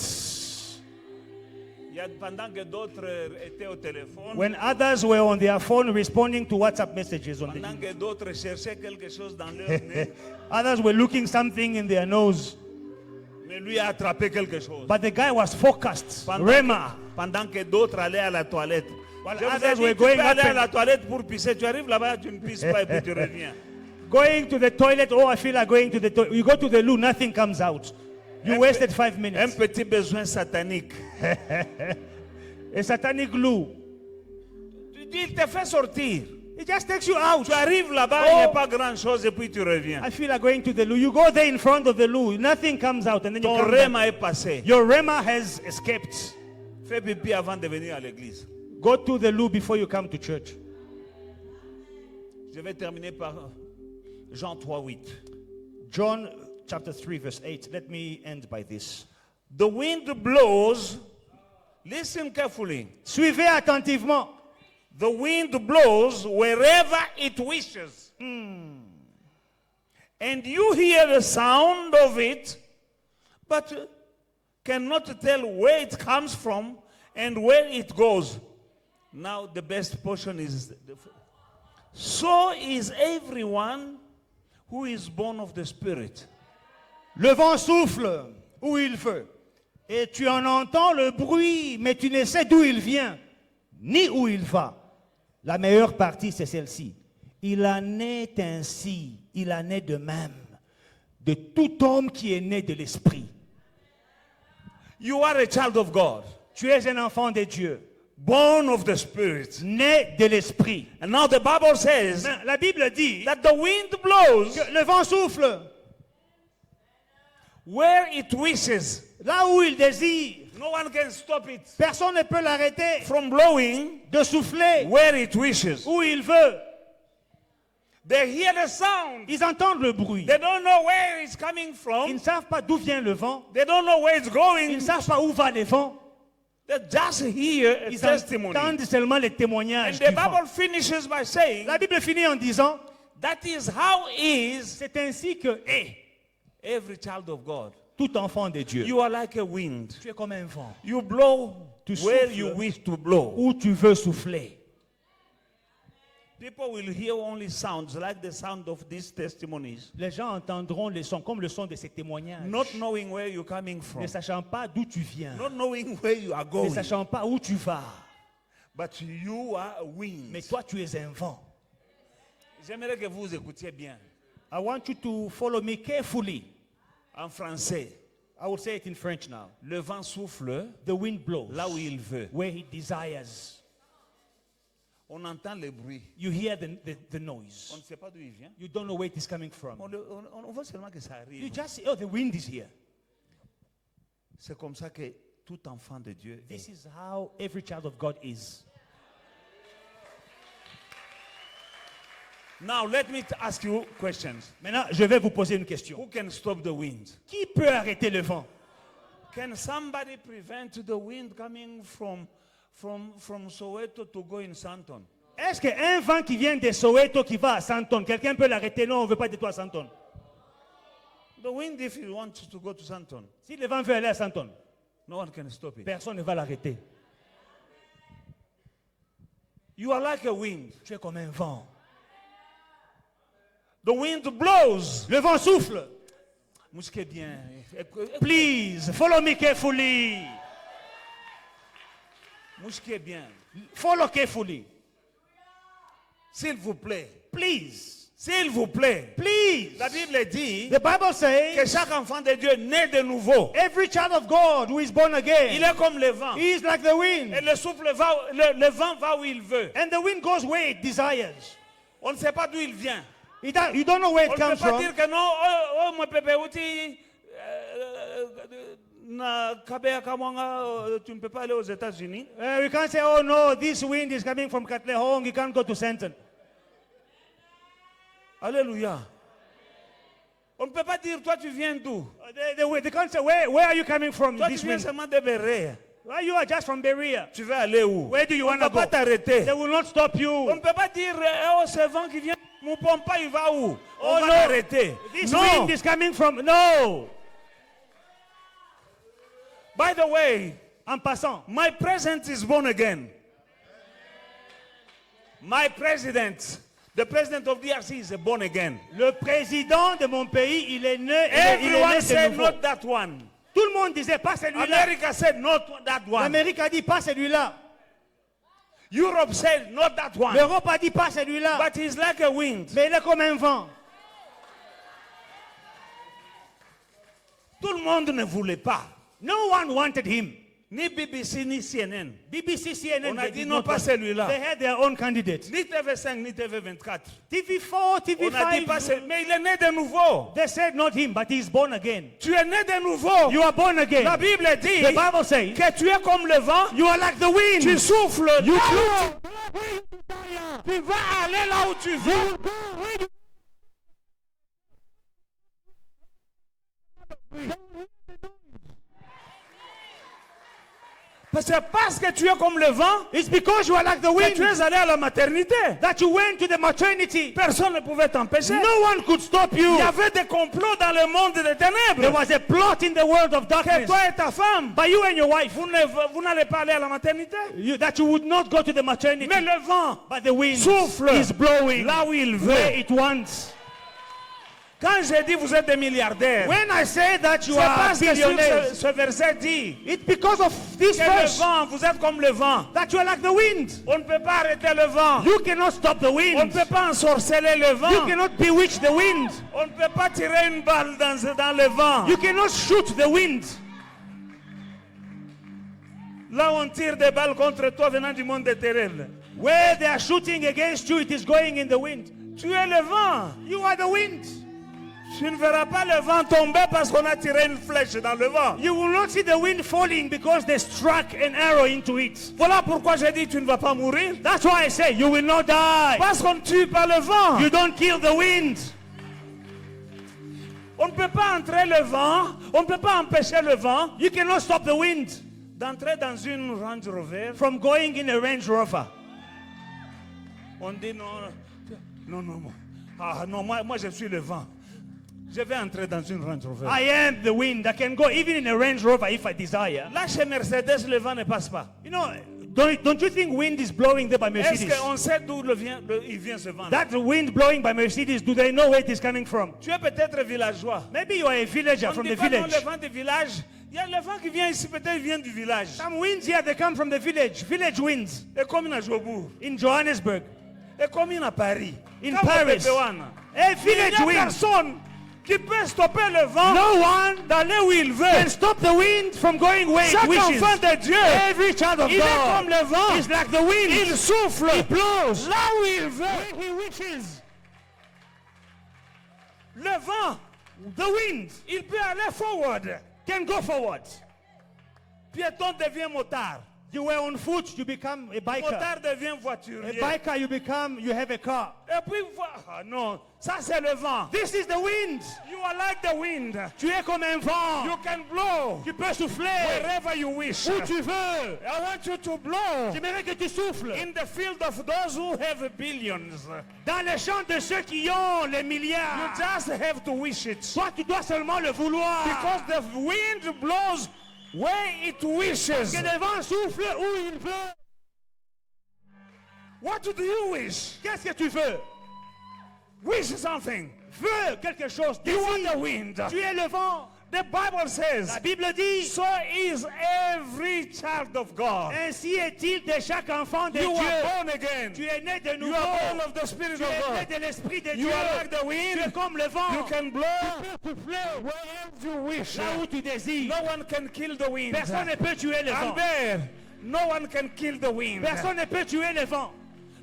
[SPEAKER 1] Pendant que d'autres étaient au téléphone,
[SPEAKER 2] When others were on their phone responding to WhatsApp messages on
[SPEAKER 1] pendant
[SPEAKER 2] the
[SPEAKER 1] que d'autres cherchaient quelque chose dans leur nez,
[SPEAKER 2] others were looking something in their nose.
[SPEAKER 1] mais lui a attrapé quelque chose.
[SPEAKER 2] But the guy was focused. Rema.
[SPEAKER 1] Pendant que d'autres allaient à la toilette.
[SPEAKER 2] While
[SPEAKER 1] Je vous ai
[SPEAKER 2] others
[SPEAKER 1] dit,
[SPEAKER 2] were
[SPEAKER 1] tu peux
[SPEAKER 2] going
[SPEAKER 1] aller
[SPEAKER 2] up
[SPEAKER 1] à
[SPEAKER 2] and-
[SPEAKER 1] la toilette pour pisser. Tu arrives là-bas, tu ne pisses pas et puis tu reviens.
[SPEAKER 2] Going to the toilet, oh, I feel like going to the toilet. You go to the loo, nothing comes out. You wasted 5
[SPEAKER 1] Un
[SPEAKER 2] minutes.
[SPEAKER 1] petit besoin satanique.
[SPEAKER 2] A satanic loo.
[SPEAKER 1] Il te fait sortir.
[SPEAKER 2] It just takes you out.
[SPEAKER 1] Tu arrives là-bas, il n'y a pas grand-chose et puis tu reviens.
[SPEAKER 2] I feel like going to the loo. You go there in front of the loo, nothing comes out, and then you
[SPEAKER 1] Ton
[SPEAKER 2] come back.
[SPEAKER 1] rema est passé.
[SPEAKER 2] Your rema has escaped.
[SPEAKER 1] Fais pipi avant de venir à l'église.
[SPEAKER 2] Go to the loo before you come to church.
[SPEAKER 1] Je vais terminer par Jean 3:8.
[SPEAKER 2] John chapter 3, verse 8. Let me end by this.
[SPEAKER 1] The wind blows. Listen carefully.
[SPEAKER 2] Suivez attentivement.
[SPEAKER 1] The wind blows wherever it wishes. And you hear the sound of it, but cannot tell where it comes from and where it goes. Now the best portion is so is everyone who is born of the Spirit.
[SPEAKER 2] Le vent souffle où il veut. Et tu en entends le bruit, mais tu ne sais d'où il vient, ni où il va. La meilleure partie, c'est celle-ci. Il en est ainsi, il en est de même, de tout homme qui est né de l'Esprit.
[SPEAKER 1] You are a child of God,
[SPEAKER 2] Tu es un enfant de Dieu,
[SPEAKER 1] born of the Spirit.
[SPEAKER 2] né de l'Esprit.
[SPEAKER 1] And now the Bible says
[SPEAKER 2] Mais la Bible dit
[SPEAKER 1] that the wind blows
[SPEAKER 2] que le vent souffle
[SPEAKER 1] where it wishes.
[SPEAKER 2] là où il désire.
[SPEAKER 1] No one can stop it
[SPEAKER 2] Personne ne peut l'arrêter
[SPEAKER 1] from blowing
[SPEAKER 2] de souffler
[SPEAKER 1] where it wishes.
[SPEAKER 2] où il veut.
[SPEAKER 1] They hear the sound.
[SPEAKER 2] Ils entendent le bruit.
[SPEAKER 1] They don't know where it's coming
[SPEAKER 2] Ils
[SPEAKER 1] from.
[SPEAKER 2] ne savent pas d'où vient le vent.
[SPEAKER 1] They don't know where it's
[SPEAKER 2] Ils
[SPEAKER 1] going.
[SPEAKER 2] ne savent pas où va le vent.
[SPEAKER 1] They just hear a
[SPEAKER 2] Ils
[SPEAKER 1] testimony.
[SPEAKER 2] entendent seulement les
[SPEAKER 1] And
[SPEAKER 2] témoignages
[SPEAKER 1] the
[SPEAKER 2] du vent.
[SPEAKER 1] Bible finishes by saying
[SPEAKER 2] La Bible finit en disant,
[SPEAKER 1] that is how is
[SPEAKER 2] c'est ainsi que est
[SPEAKER 1] every child of God.
[SPEAKER 2] tout enfant de Dieu.
[SPEAKER 1] You are like a wind.
[SPEAKER 2] Tu es comme un vent.
[SPEAKER 1] You blow
[SPEAKER 2] Tu
[SPEAKER 1] where
[SPEAKER 2] souffles
[SPEAKER 1] you wish to blow.
[SPEAKER 2] Où tu veux souffler.
[SPEAKER 1] People will hear only sounds like the sound of these testimonies,
[SPEAKER 2] Les gens entendront les sons comme le son de ces témoignages.
[SPEAKER 1] not knowing where you're coming from,
[SPEAKER 2] Ne sachant pas d'où tu viens.
[SPEAKER 1] not knowing where you are
[SPEAKER 2] Ne
[SPEAKER 1] going.
[SPEAKER 2] sachant pas où tu vas.
[SPEAKER 1] But you are a wind.
[SPEAKER 2] Mais toi, tu es un vent.
[SPEAKER 1] J'aimerais que vous écoutiez bien
[SPEAKER 2] I want you to follow me carefully.
[SPEAKER 1] en français.
[SPEAKER 2] I will say it in French now.
[SPEAKER 1] Le vent souffle
[SPEAKER 2] The wind blows
[SPEAKER 1] là où il veut.
[SPEAKER 2] where he desires.
[SPEAKER 1] On entend le bruit.
[SPEAKER 2] You hear the
[SPEAKER 1] On
[SPEAKER 2] noise.
[SPEAKER 1] ne sait pas d'où il vient.
[SPEAKER 2] You don't know where it is coming from.
[SPEAKER 1] On voit seulement que ça
[SPEAKER 2] You
[SPEAKER 1] arrive.
[SPEAKER 2] just say, oh, the wind is here.
[SPEAKER 1] C'est comme ça que tout enfant de Dieu
[SPEAKER 2] This
[SPEAKER 1] est.
[SPEAKER 2] is how every child of God is.
[SPEAKER 1] Now let me ask you questions.
[SPEAKER 2] Maintenant, je vais vous poser une question.
[SPEAKER 1] Who can stop the wind?
[SPEAKER 2] Qui peut arrêter le vent?
[SPEAKER 1] Can somebody prevent the wind coming from Soweto to go in Santon?
[SPEAKER 2] Est-ce qu'un vent qui vient de Soweto qui va à Santon, quelqu'un peut l'arrêter? Non, on ne veut pas de toi à Santon.
[SPEAKER 1] The wind, if you want to go to Santon,
[SPEAKER 2] Si le vent veut aller à Santon,
[SPEAKER 1] No one can stop it.
[SPEAKER 2] Personne ne va l'arrêter.
[SPEAKER 1] You are like a wind.
[SPEAKER 2] Tu es comme un vent.
[SPEAKER 1] The wind blows.
[SPEAKER 2] Le vent souffle.
[SPEAKER 1] Mouche bien.
[SPEAKER 2] Please, follow me carefully.
[SPEAKER 1] Mouche bien.
[SPEAKER 2] Follow carefully.
[SPEAKER 1] S'il vous plaît.
[SPEAKER 2] Please.
[SPEAKER 1] S'il vous plaît.
[SPEAKER 2] Please.
[SPEAKER 1] La Bible dit
[SPEAKER 2] The Bible says
[SPEAKER 1] que chaque enfant de Dieu naît de nouveau.
[SPEAKER 2] every child of God who is born
[SPEAKER 1] Il
[SPEAKER 2] again,
[SPEAKER 1] est comme le vent.
[SPEAKER 2] he is like the wind.
[SPEAKER 1] Et le souffle va, le vent va où il veut.
[SPEAKER 2] And the wind goes where it desires.
[SPEAKER 1] On ne sait pas d'où il vient.
[SPEAKER 2] You don't know where
[SPEAKER 1] On
[SPEAKER 2] it
[SPEAKER 1] ne peut
[SPEAKER 2] comes
[SPEAKER 1] pas
[SPEAKER 2] from.
[SPEAKER 1] dire que non, oh, mon bébé, na Kabea Kamwanga, tu ne peux pas aller aux États-Unis.
[SPEAKER 2] We can't say, oh no, this wind is coming from Katlehong, you can't go to Senton.
[SPEAKER 1] Alléluia. On ne peut pas dire, toi tu viens d'où?
[SPEAKER 2] They can't say, where are you coming from,
[SPEAKER 1] Toi
[SPEAKER 2] this
[SPEAKER 1] tu viens
[SPEAKER 2] wind?
[SPEAKER 1] seulement de Bérea.
[SPEAKER 2] Well, you are just from Berea.
[SPEAKER 1] Tu veux aller où?
[SPEAKER 2] Where do you
[SPEAKER 1] On
[SPEAKER 2] want
[SPEAKER 1] ne
[SPEAKER 2] to
[SPEAKER 1] peut pas
[SPEAKER 2] go?
[SPEAKER 1] t'arrêter.
[SPEAKER 2] They will not stop
[SPEAKER 1] On
[SPEAKER 2] you.
[SPEAKER 1] ne peut pas dire, oh, ce vent qui vient, mon pompa, il va où? On
[SPEAKER 2] Oh
[SPEAKER 1] va
[SPEAKER 2] no,
[SPEAKER 1] l'arrêter.
[SPEAKER 2] this
[SPEAKER 1] Non.
[SPEAKER 2] wind is coming from, no.
[SPEAKER 1] By the way,
[SPEAKER 2] En passant,
[SPEAKER 1] my president is born again. My president, the president of DRC is born again.
[SPEAKER 2] le président de mon pays, il est né, il est
[SPEAKER 1] Everyone
[SPEAKER 2] né
[SPEAKER 1] said
[SPEAKER 2] de nouveau.
[SPEAKER 1] not that one.
[SPEAKER 2] Tout le monde disait pas celui-là.
[SPEAKER 1] America said not that one.
[SPEAKER 2] L'Amérique a dit pas celui-là.
[SPEAKER 1] Europe said not that one.
[SPEAKER 2] L'Europe a dit pas celui-là.
[SPEAKER 1] But he's like a wind.
[SPEAKER 2] Mais il est comme un vent.
[SPEAKER 1] Tout le monde ne voulait pas.
[SPEAKER 2] No one wanted him.
[SPEAKER 1] Ni BBC, ni CNN.
[SPEAKER 2] BBC, CNN,
[SPEAKER 1] On a
[SPEAKER 2] they
[SPEAKER 1] dit
[SPEAKER 2] did
[SPEAKER 1] non,
[SPEAKER 2] not
[SPEAKER 1] pas
[SPEAKER 2] want-
[SPEAKER 1] celui-là.
[SPEAKER 2] They had their own candidate.
[SPEAKER 1] Ni TV5, ni TV24.
[SPEAKER 2] TV4,
[SPEAKER 1] On a dit pas
[SPEAKER 2] TV5,
[SPEAKER 1] celui. Mais il est né de nouveau.
[SPEAKER 2] they said not him, but he's born again.
[SPEAKER 1] Tu es né de nouveau.
[SPEAKER 2] You are born again.
[SPEAKER 1] La Bible dit
[SPEAKER 2] The Bible says,
[SPEAKER 1] que tu es comme le vent.
[SPEAKER 2] you are like the wind.
[SPEAKER 1] Tu souffles.
[SPEAKER 2] You
[SPEAKER 1] là
[SPEAKER 2] float.
[SPEAKER 1] où tu vas aller là où tu veux. C'est parce que tu es comme le vent
[SPEAKER 2] It's because you are like the
[SPEAKER 1] que tu
[SPEAKER 2] wind
[SPEAKER 1] es allé à la maternité.
[SPEAKER 2] that you went to the maternity.
[SPEAKER 1] Personne ne pouvait t'empêcher.
[SPEAKER 2] No one could stop you.
[SPEAKER 1] Il y avait des complots dans le monde des
[SPEAKER 2] There
[SPEAKER 1] ténèbres.
[SPEAKER 2] was a plot in the world of
[SPEAKER 1] Que
[SPEAKER 2] darkness.
[SPEAKER 1] toi et ta femme,
[SPEAKER 2] By you and your wife,
[SPEAKER 1] vous n'allez pas aller à la maternité.
[SPEAKER 2] that you would not go to the maternity.
[SPEAKER 1] Mais le vent
[SPEAKER 2] But the wind
[SPEAKER 1] souffle
[SPEAKER 2] is blowing
[SPEAKER 1] là où il
[SPEAKER 2] where
[SPEAKER 1] veut.
[SPEAKER 2] it wants.
[SPEAKER 1] Quand j'ai dit vous êtes des milliardaires,
[SPEAKER 2] When I say that
[SPEAKER 1] c'est
[SPEAKER 2] you are
[SPEAKER 1] parce que
[SPEAKER 2] billionaires,
[SPEAKER 1] ce verset dit
[SPEAKER 2] it's because of this
[SPEAKER 1] que le
[SPEAKER 2] verse
[SPEAKER 1] vent, vous êtes comme le vent.
[SPEAKER 2] that you are like the wind.
[SPEAKER 1] On ne peut pas arrêter le vent.
[SPEAKER 2] You cannot stop the
[SPEAKER 1] On ne
[SPEAKER 2] wind.
[SPEAKER 1] peut pas ensorceler le
[SPEAKER 2] You
[SPEAKER 1] vent.
[SPEAKER 2] cannot bewitch the wind.
[SPEAKER 1] On ne peut pas tirer une balle dans le vent.
[SPEAKER 2] You cannot shoot the wind.
[SPEAKER 1] Là, on tire des balles contre toi venant du monde des ténèbres.
[SPEAKER 2] Where they are shooting against you, it is going in the wind.
[SPEAKER 1] Tu es le vent.
[SPEAKER 2] You are the wind.
[SPEAKER 1] Tu ne verras pas le vent tomber parce qu'on a tiré une flèche dans le vent.
[SPEAKER 2] You will not see the wind falling because they struck an arrow into it.
[SPEAKER 1] Voilà pourquoi j'ai dit tu ne vas pas mourir.
[SPEAKER 2] That's why I say you will not die.
[SPEAKER 1] Parce qu'on ne tue pas le vent.
[SPEAKER 2] You don't kill the wind.
[SPEAKER 1] On ne peut pas entrer le vent. On ne peut pas empêcher le vent
[SPEAKER 2] You cannot stop the wind
[SPEAKER 1] d'entrer dans une Range Rover.
[SPEAKER 2] from going in a Range Rover.
[SPEAKER 1] On dit non, non, non. Ah non, moi je suis le vent. Je vais entrer dans une Range Rover.
[SPEAKER 2] I am the wind. I can go even in a Range Rover if I desire.
[SPEAKER 1] Là chez Mercedes, le vent ne passe pas.
[SPEAKER 2] You know, don't you think wind is blowing there by
[SPEAKER 1] Est-ce
[SPEAKER 2] Mercedes?
[SPEAKER 1] qu'on sait d'où il vient ce vent?
[SPEAKER 2] That wind blowing by Mercedes, do they know where it is coming from?
[SPEAKER 1] Tu es peut-être villageois.
[SPEAKER 2] Maybe you are a villager
[SPEAKER 1] On
[SPEAKER 2] from
[SPEAKER 1] dit
[SPEAKER 2] the
[SPEAKER 1] pas non,
[SPEAKER 2] village.
[SPEAKER 1] le vent du village. Il y a le vent qui vient ici, peut-être il vient du village.
[SPEAKER 2] Some winds here, they come from the village. Village winds.
[SPEAKER 1] Et comme à Jobourg.
[SPEAKER 2] In Johannesburg.
[SPEAKER 1] Et comme à Paris.
[SPEAKER 2] In
[SPEAKER 1] Comme
[SPEAKER 2] Paris.
[SPEAKER 1] au Pépéouane.
[SPEAKER 2] A
[SPEAKER 1] Il
[SPEAKER 2] village
[SPEAKER 1] n'y a
[SPEAKER 2] wind.
[SPEAKER 1] personne qui peut stopper le vent
[SPEAKER 2] No one
[SPEAKER 1] d'aller où il veut.
[SPEAKER 2] can stop the wind from going where it
[SPEAKER 1] Chaque
[SPEAKER 2] wishes.
[SPEAKER 1] enfant de Dieu,
[SPEAKER 2] Every child of
[SPEAKER 1] il est comme
[SPEAKER 2] God
[SPEAKER 1] le vent.
[SPEAKER 2] is like the wind.
[SPEAKER 1] Il souffle
[SPEAKER 2] He blows
[SPEAKER 1] là où il veut.
[SPEAKER 2] where he wishes.
[SPEAKER 1] Le vent,
[SPEAKER 2] The wind
[SPEAKER 1] il peut aller forward.
[SPEAKER 2] can go forward.
[SPEAKER 1] Piéton devient motard.
[SPEAKER 2] You were on foot, you become a biker.
[SPEAKER 1] Motard devient
[SPEAKER 2] A
[SPEAKER 1] voiturier.
[SPEAKER 2] biker, you have a car.
[SPEAKER 1] Et puis, ah non, ça c'est le vent.
[SPEAKER 2] This is the wind.
[SPEAKER 1] You are like the wind.
[SPEAKER 2] Tu es comme un vent.
[SPEAKER 1] You can blow
[SPEAKER 2] Tu peux souffler
[SPEAKER 1] wherever you wish.
[SPEAKER 2] où tu veux.
[SPEAKER 1] I want you to blow
[SPEAKER 2] J'aimerais que tu souffles
[SPEAKER 1] in the field of those who have billions.
[SPEAKER 2] dans les champs de ceux qui ont les
[SPEAKER 1] You
[SPEAKER 2] milliards.
[SPEAKER 1] just have to wish it.
[SPEAKER 2] Toi, tu dois seulement le vouloir.
[SPEAKER 1] Because the wind blows where it wishes.
[SPEAKER 2] Que le vent souffle où il veut.
[SPEAKER 1] What do you wish?
[SPEAKER 2] Qu'est-ce que tu veux?
[SPEAKER 1] Wish something.
[SPEAKER 2] Veux quelque chose.
[SPEAKER 1] You want
[SPEAKER 2] Désire.
[SPEAKER 1] the wind.
[SPEAKER 2] Tu es le vent.
[SPEAKER 1] The Bible says,
[SPEAKER 2] La Bible dit,
[SPEAKER 1] so is every child of God.
[SPEAKER 2] ainsi est-il de chaque enfant de
[SPEAKER 1] You
[SPEAKER 2] Dieu.
[SPEAKER 1] are born again.
[SPEAKER 2] Tu es né de
[SPEAKER 1] You
[SPEAKER 2] nouveau.
[SPEAKER 1] are born of the Spirit
[SPEAKER 2] Tu
[SPEAKER 1] of
[SPEAKER 2] es né
[SPEAKER 1] God.
[SPEAKER 2] de l'Esprit de
[SPEAKER 1] You
[SPEAKER 2] Dieu.
[SPEAKER 1] are like the
[SPEAKER 2] Tu es
[SPEAKER 1] wind.
[SPEAKER 2] comme le vent.
[SPEAKER 1] You can blow
[SPEAKER 2] Tu peux souffler
[SPEAKER 1] wherever you wish.
[SPEAKER 2] là où tu désires.
[SPEAKER 1] No one can kill the wind.
[SPEAKER 2] Personne ne peut tuer le vent.
[SPEAKER 1] Albert, no one can kill the wind.
[SPEAKER 2] Personne ne peut tuer le vent.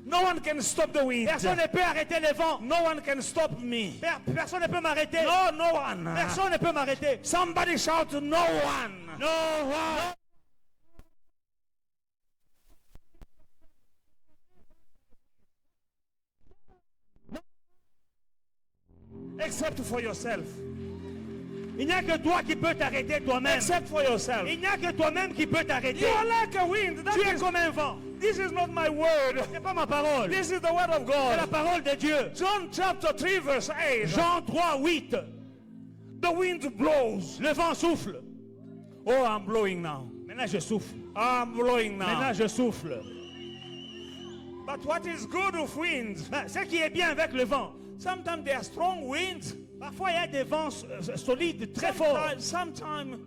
[SPEAKER 1] No one can stop the wind.
[SPEAKER 2] Personne ne peut arrêter le vent.
[SPEAKER 1] No one can stop me.
[SPEAKER 2] Personne ne peut m'arrêter.
[SPEAKER 1] No one.
[SPEAKER 2] Personne ne peut m'arrêter.
[SPEAKER 1] Somebody shout, no one.
[SPEAKER 2] No one.
[SPEAKER 1] Except for yourself.
[SPEAKER 2] Il n'y a que toi qui peux t'arrêter toi-même.
[SPEAKER 1] Except for yourself.
[SPEAKER 2] Il n'y a que toi-même qui peux t'arrêter.
[SPEAKER 1] You are like a wind. That
[SPEAKER 2] Tu es
[SPEAKER 1] is-
[SPEAKER 2] comme un vent.
[SPEAKER 1] this is not my word.
[SPEAKER 2] Ce n'est pas ma parole.
[SPEAKER 1] This is the word of
[SPEAKER 2] C'est la
[SPEAKER 1] God.
[SPEAKER 2] parole de Dieu.
[SPEAKER 1] John chapter 3 verse 8.
[SPEAKER 2] Jean 3, 8.
[SPEAKER 1] The wind blows.
[SPEAKER 2] Le vent souffle.
[SPEAKER 1] Oh, I'm blowing now.
[SPEAKER 2] Maintenant je souffle.
[SPEAKER 1] I'm blowing
[SPEAKER 2] Maintenant
[SPEAKER 1] now.
[SPEAKER 2] je souffle.
[SPEAKER 1] But what is good with wind?
[SPEAKER 2] Ben, ce qui est bien avec le vent,
[SPEAKER 1] Sometimes there are strong winds.
[SPEAKER 2] parfois il y a des vents solides, très forts.
[SPEAKER 1] Sometimes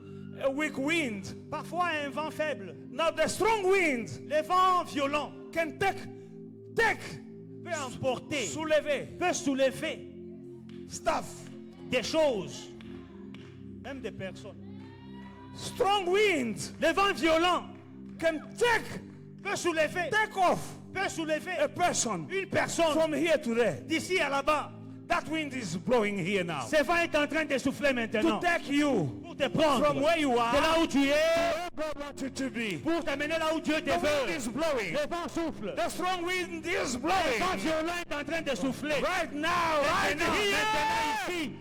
[SPEAKER 1] a weak wind.
[SPEAKER 2] Parfois un vent faible.
[SPEAKER 1] Now the strong wind
[SPEAKER 2] Les vents violents
[SPEAKER 1] can take,
[SPEAKER 2] peut emporter,
[SPEAKER 1] soulever
[SPEAKER 2] peut soulever
[SPEAKER 1] stuff.
[SPEAKER 2] des choses, même des personnes.
[SPEAKER 1] Strong wind
[SPEAKER 2] Les vents violents
[SPEAKER 1] can
[SPEAKER 2] peut soulever,
[SPEAKER 1] a
[SPEAKER 2] soulever
[SPEAKER 1] person
[SPEAKER 2] une personne
[SPEAKER 1] from here to there.
[SPEAKER 2] d'ici à là-bas.
[SPEAKER 1] That wind is blowing here now.
[SPEAKER 2] Ce vent est en train de souffler
[SPEAKER 1] To
[SPEAKER 2] maintenant
[SPEAKER 1] take you
[SPEAKER 2] pour te prendre
[SPEAKER 1] from where you
[SPEAKER 2] de
[SPEAKER 1] are
[SPEAKER 2] là où tu es,
[SPEAKER 1] God wants you to be.
[SPEAKER 2] pour t'amener là où Dieu te
[SPEAKER 1] The wind
[SPEAKER 2] veut.
[SPEAKER 1] is blowing.
[SPEAKER 2] Le vent souffle.
[SPEAKER 1] The strong wind is
[SPEAKER 2] Le vent
[SPEAKER 1] blowing.
[SPEAKER 2] violent est en train de souffler.
[SPEAKER 1] Right now, right
[SPEAKER 2] Maintenant,
[SPEAKER 1] here.
[SPEAKER 2] ici,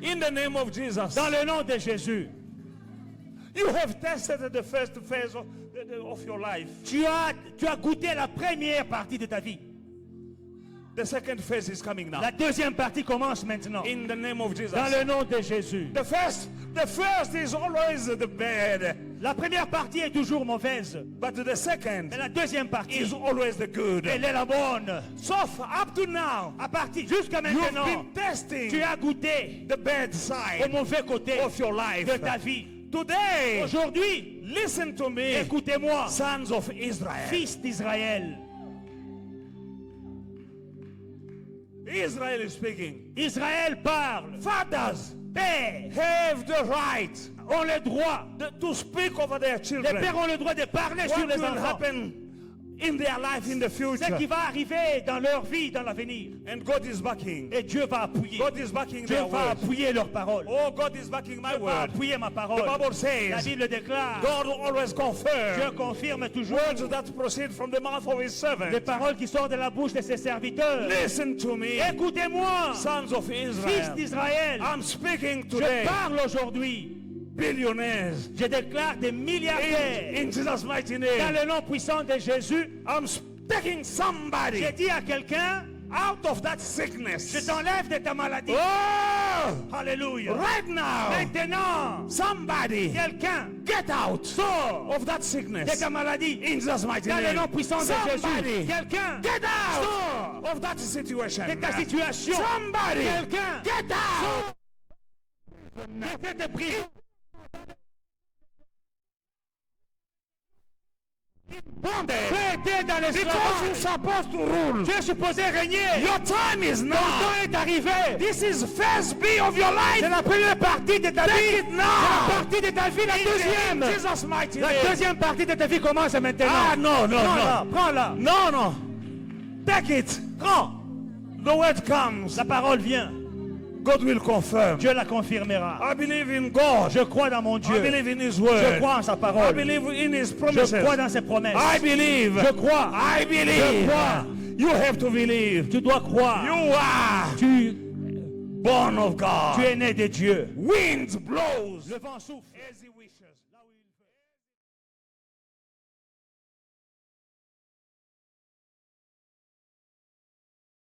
[SPEAKER 1] In the name of Jesus.
[SPEAKER 2] dans le nom de Jésus.
[SPEAKER 1] You have tested the first phase of your life.
[SPEAKER 2] Tu as goûté la première partie de ta vie.
[SPEAKER 1] The second phase is coming now.
[SPEAKER 2] La deuxième partie commence maintenant.
[SPEAKER 1] In the name of Jesus.
[SPEAKER 2] Dans le nom de Jésus.
[SPEAKER 1] The first is always the bad,
[SPEAKER 2] La première partie est toujours mauvaise.
[SPEAKER 1] but the second
[SPEAKER 2] Mais la deuxième partie,
[SPEAKER 1] is always the good.
[SPEAKER 2] elle est la bonne.
[SPEAKER 1] So up to now,
[SPEAKER 2] À partir jusqu'à
[SPEAKER 1] you've
[SPEAKER 2] maintenant,
[SPEAKER 1] been testing
[SPEAKER 2] tu as goûté
[SPEAKER 1] the bad
[SPEAKER 2] au
[SPEAKER 1] side
[SPEAKER 2] mauvais côté
[SPEAKER 1] of your life.
[SPEAKER 2] de ta vie.
[SPEAKER 1] Today,
[SPEAKER 2] Aujourd'hui,
[SPEAKER 1] listen to me,
[SPEAKER 2] écoutez-moi,
[SPEAKER 1] sons of Israel.
[SPEAKER 2] fils d'Israël.
[SPEAKER 1] Israel is speaking.
[SPEAKER 2] Israël parle.
[SPEAKER 1] Fathers
[SPEAKER 2] Pères
[SPEAKER 1] have the right
[SPEAKER 2] ont le droit.
[SPEAKER 1] to speak over their
[SPEAKER 2] Les
[SPEAKER 1] children.
[SPEAKER 2] pères ont le droit de parler sur
[SPEAKER 1] What
[SPEAKER 2] les
[SPEAKER 1] will
[SPEAKER 2] enfants.
[SPEAKER 1] happen in their life in the
[SPEAKER 2] Ce
[SPEAKER 1] future?
[SPEAKER 2] qui va arriver dans leur vie, dans l'avenir.
[SPEAKER 1] And God is backing.
[SPEAKER 2] Et Dieu va appuyer.
[SPEAKER 1] God is backing
[SPEAKER 2] Dieu
[SPEAKER 1] their
[SPEAKER 2] va
[SPEAKER 1] words.
[SPEAKER 2] appuyer leurs paroles.
[SPEAKER 1] Oh, God is backing my
[SPEAKER 2] Dieu va
[SPEAKER 1] word.
[SPEAKER 2] appuyer ma
[SPEAKER 1] The
[SPEAKER 2] parole.
[SPEAKER 1] Bible
[SPEAKER 2] La
[SPEAKER 1] says
[SPEAKER 2] Bible déclare.
[SPEAKER 1] God always
[SPEAKER 2] Dieu
[SPEAKER 1] confirms
[SPEAKER 2] confirme toujours
[SPEAKER 1] words that proceed from the mouth of his
[SPEAKER 2] les
[SPEAKER 1] servant.
[SPEAKER 2] paroles qui sortent de la bouche de ses serviteurs.
[SPEAKER 1] Listen to me,
[SPEAKER 2] Écoutez-moi,
[SPEAKER 1] sons of
[SPEAKER 2] fils
[SPEAKER 1] Israel.
[SPEAKER 2] d'Israël.
[SPEAKER 1] I'm speaking
[SPEAKER 2] Je
[SPEAKER 1] today,
[SPEAKER 2] parle aujourd'hui.
[SPEAKER 1] billionaires,
[SPEAKER 2] Je déclare des milliardaires.
[SPEAKER 1] in Jesus' mighty
[SPEAKER 2] Dans
[SPEAKER 1] name.
[SPEAKER 2] le nom puissant de Jésus,
[SPEAKER 1] I'm taking somebody
[SPEAKER 2] j'ai dit à quelqu'un,
[SPEAKER 1] out of that
[SPEAKER 2] je
[SPEAKER 1] sickness.
[SPEAKER 2] t'enlève de ta maladie.
[SPEAKER 1] Oh,
[SPEAKER 2] Alléluia.
[SPEAKER 1] right now,
[SPEAKER 2] Maintenant,
[SPEAKER 1] somebody
[SPEAKER 2] quelqu'un
[SPEAKER 1] get out
[SPEAKER 2] sort
[SPEAKER 1] of that
[SPEAKER 2] de
[SPEAKER 1] sickness.
[SPEAKER 2] ta maladie.
[SPEAKER 1] In Jesus' mighty
[SPEAKER 2] Dans le
[SPEAKER 1] name.
[SPEAKER 2] nom puissant de
[SPEAKER 1] Somebody
[SPEAKER 2] Jésus. Quelqu'un
[SPEAKER 1] get out
[SPEAKER 2] sort
[SPEAKER 1] of that situation.
[SPEAKER 2] de ta situation.
[SPEAKER 1] Somebody
[SPEAKER 2] Quelqu'un
[SPEAKER 1] get out.
[SPEAKER 2] de cette prison. Tu étais dans
[SPEAKER 1] Because you're
[SPEAKER 2] l'esclavage.
[SPEAKER 1] supposed to rule.
[SPEAKER 2] Tu es supposé régner.
[SPEAKER 1] Your time is
[SPEAKER 2] Ton
[SPEAKER 1] now.
[SPEAKER 2] temps est arrivé.
[SPEAKER 1] This is first B of your life.
[SPEAKER 2] C'est la première partie de ta
[SPEAKER 1] Take
[SPEAKER 2] vie.
[SPEAKER 1] it
[SPEAKER 2] C'est
[SPEAKER 1] now.
[SPEAKER 2] la partie de ta vie, la
[SPEAKER 1] In
[SPEAKER 2] deuxième.
[SPEAKER 1] Jesus' mighty
[SPEAKER 2] La
[SPEAKER 1] name.
[SPEAKER 2] deuxième partie de ta vie commence maintenant.
[SPEAKER 1] Ah, no, no,
[SPEAKER 2] Prends-la,
[SPEAKER 1] no.
[SPEAKER 2] prends-la.
[SPEAKER 1] No, no. Take it.
[SPEAKER 2] Prends.
[SPEAKER 1] The word comes.
[SPEAKER 2] La parole vient.
[SPEAKER 1] God will confirm.
[SPEAKER 2] Dieu la confirmera.
[SPEAKER 1] I believe in God.
[SPEAKER 2] Je crois dans mon
[SPEAKER 1] I
[SPEAKER 2] Dieu.
[SPEAKER 1] believe in His
[SPEAKER 2] Je
[SPEAKER 1] word.
[SPEAKER 2] crois en sa
[SPEAKER 1] I
[SPEAKER 2] parole.
[SPEAKER 1] believe in His
[SPEAKER 2] Je
[SPEAKER 1] promises.
[SPEAKER 2] crois dans ses promesses.
[SPEAKER 1] I believe.
[SPEAKER 2] Je crois.
[SPEAKER 1] I
[SPEAKER 2] Je
[SPEAKER 1] believe.
[SPEAKER 2] crois.
[SPEAKER 1] You have to believe.
[SPEAKER 2] Tu dois croire.
[SPEAKER 1] You are
[SPEAKER 2] Tu
[SPEAKER 1] born of God.
[SPEAKER 2] es né de Dieu.
[SPEAKER 1] Wind blows
[SPEAKER 2] Le vent souffle
[SPEAKER 1] as He wishes.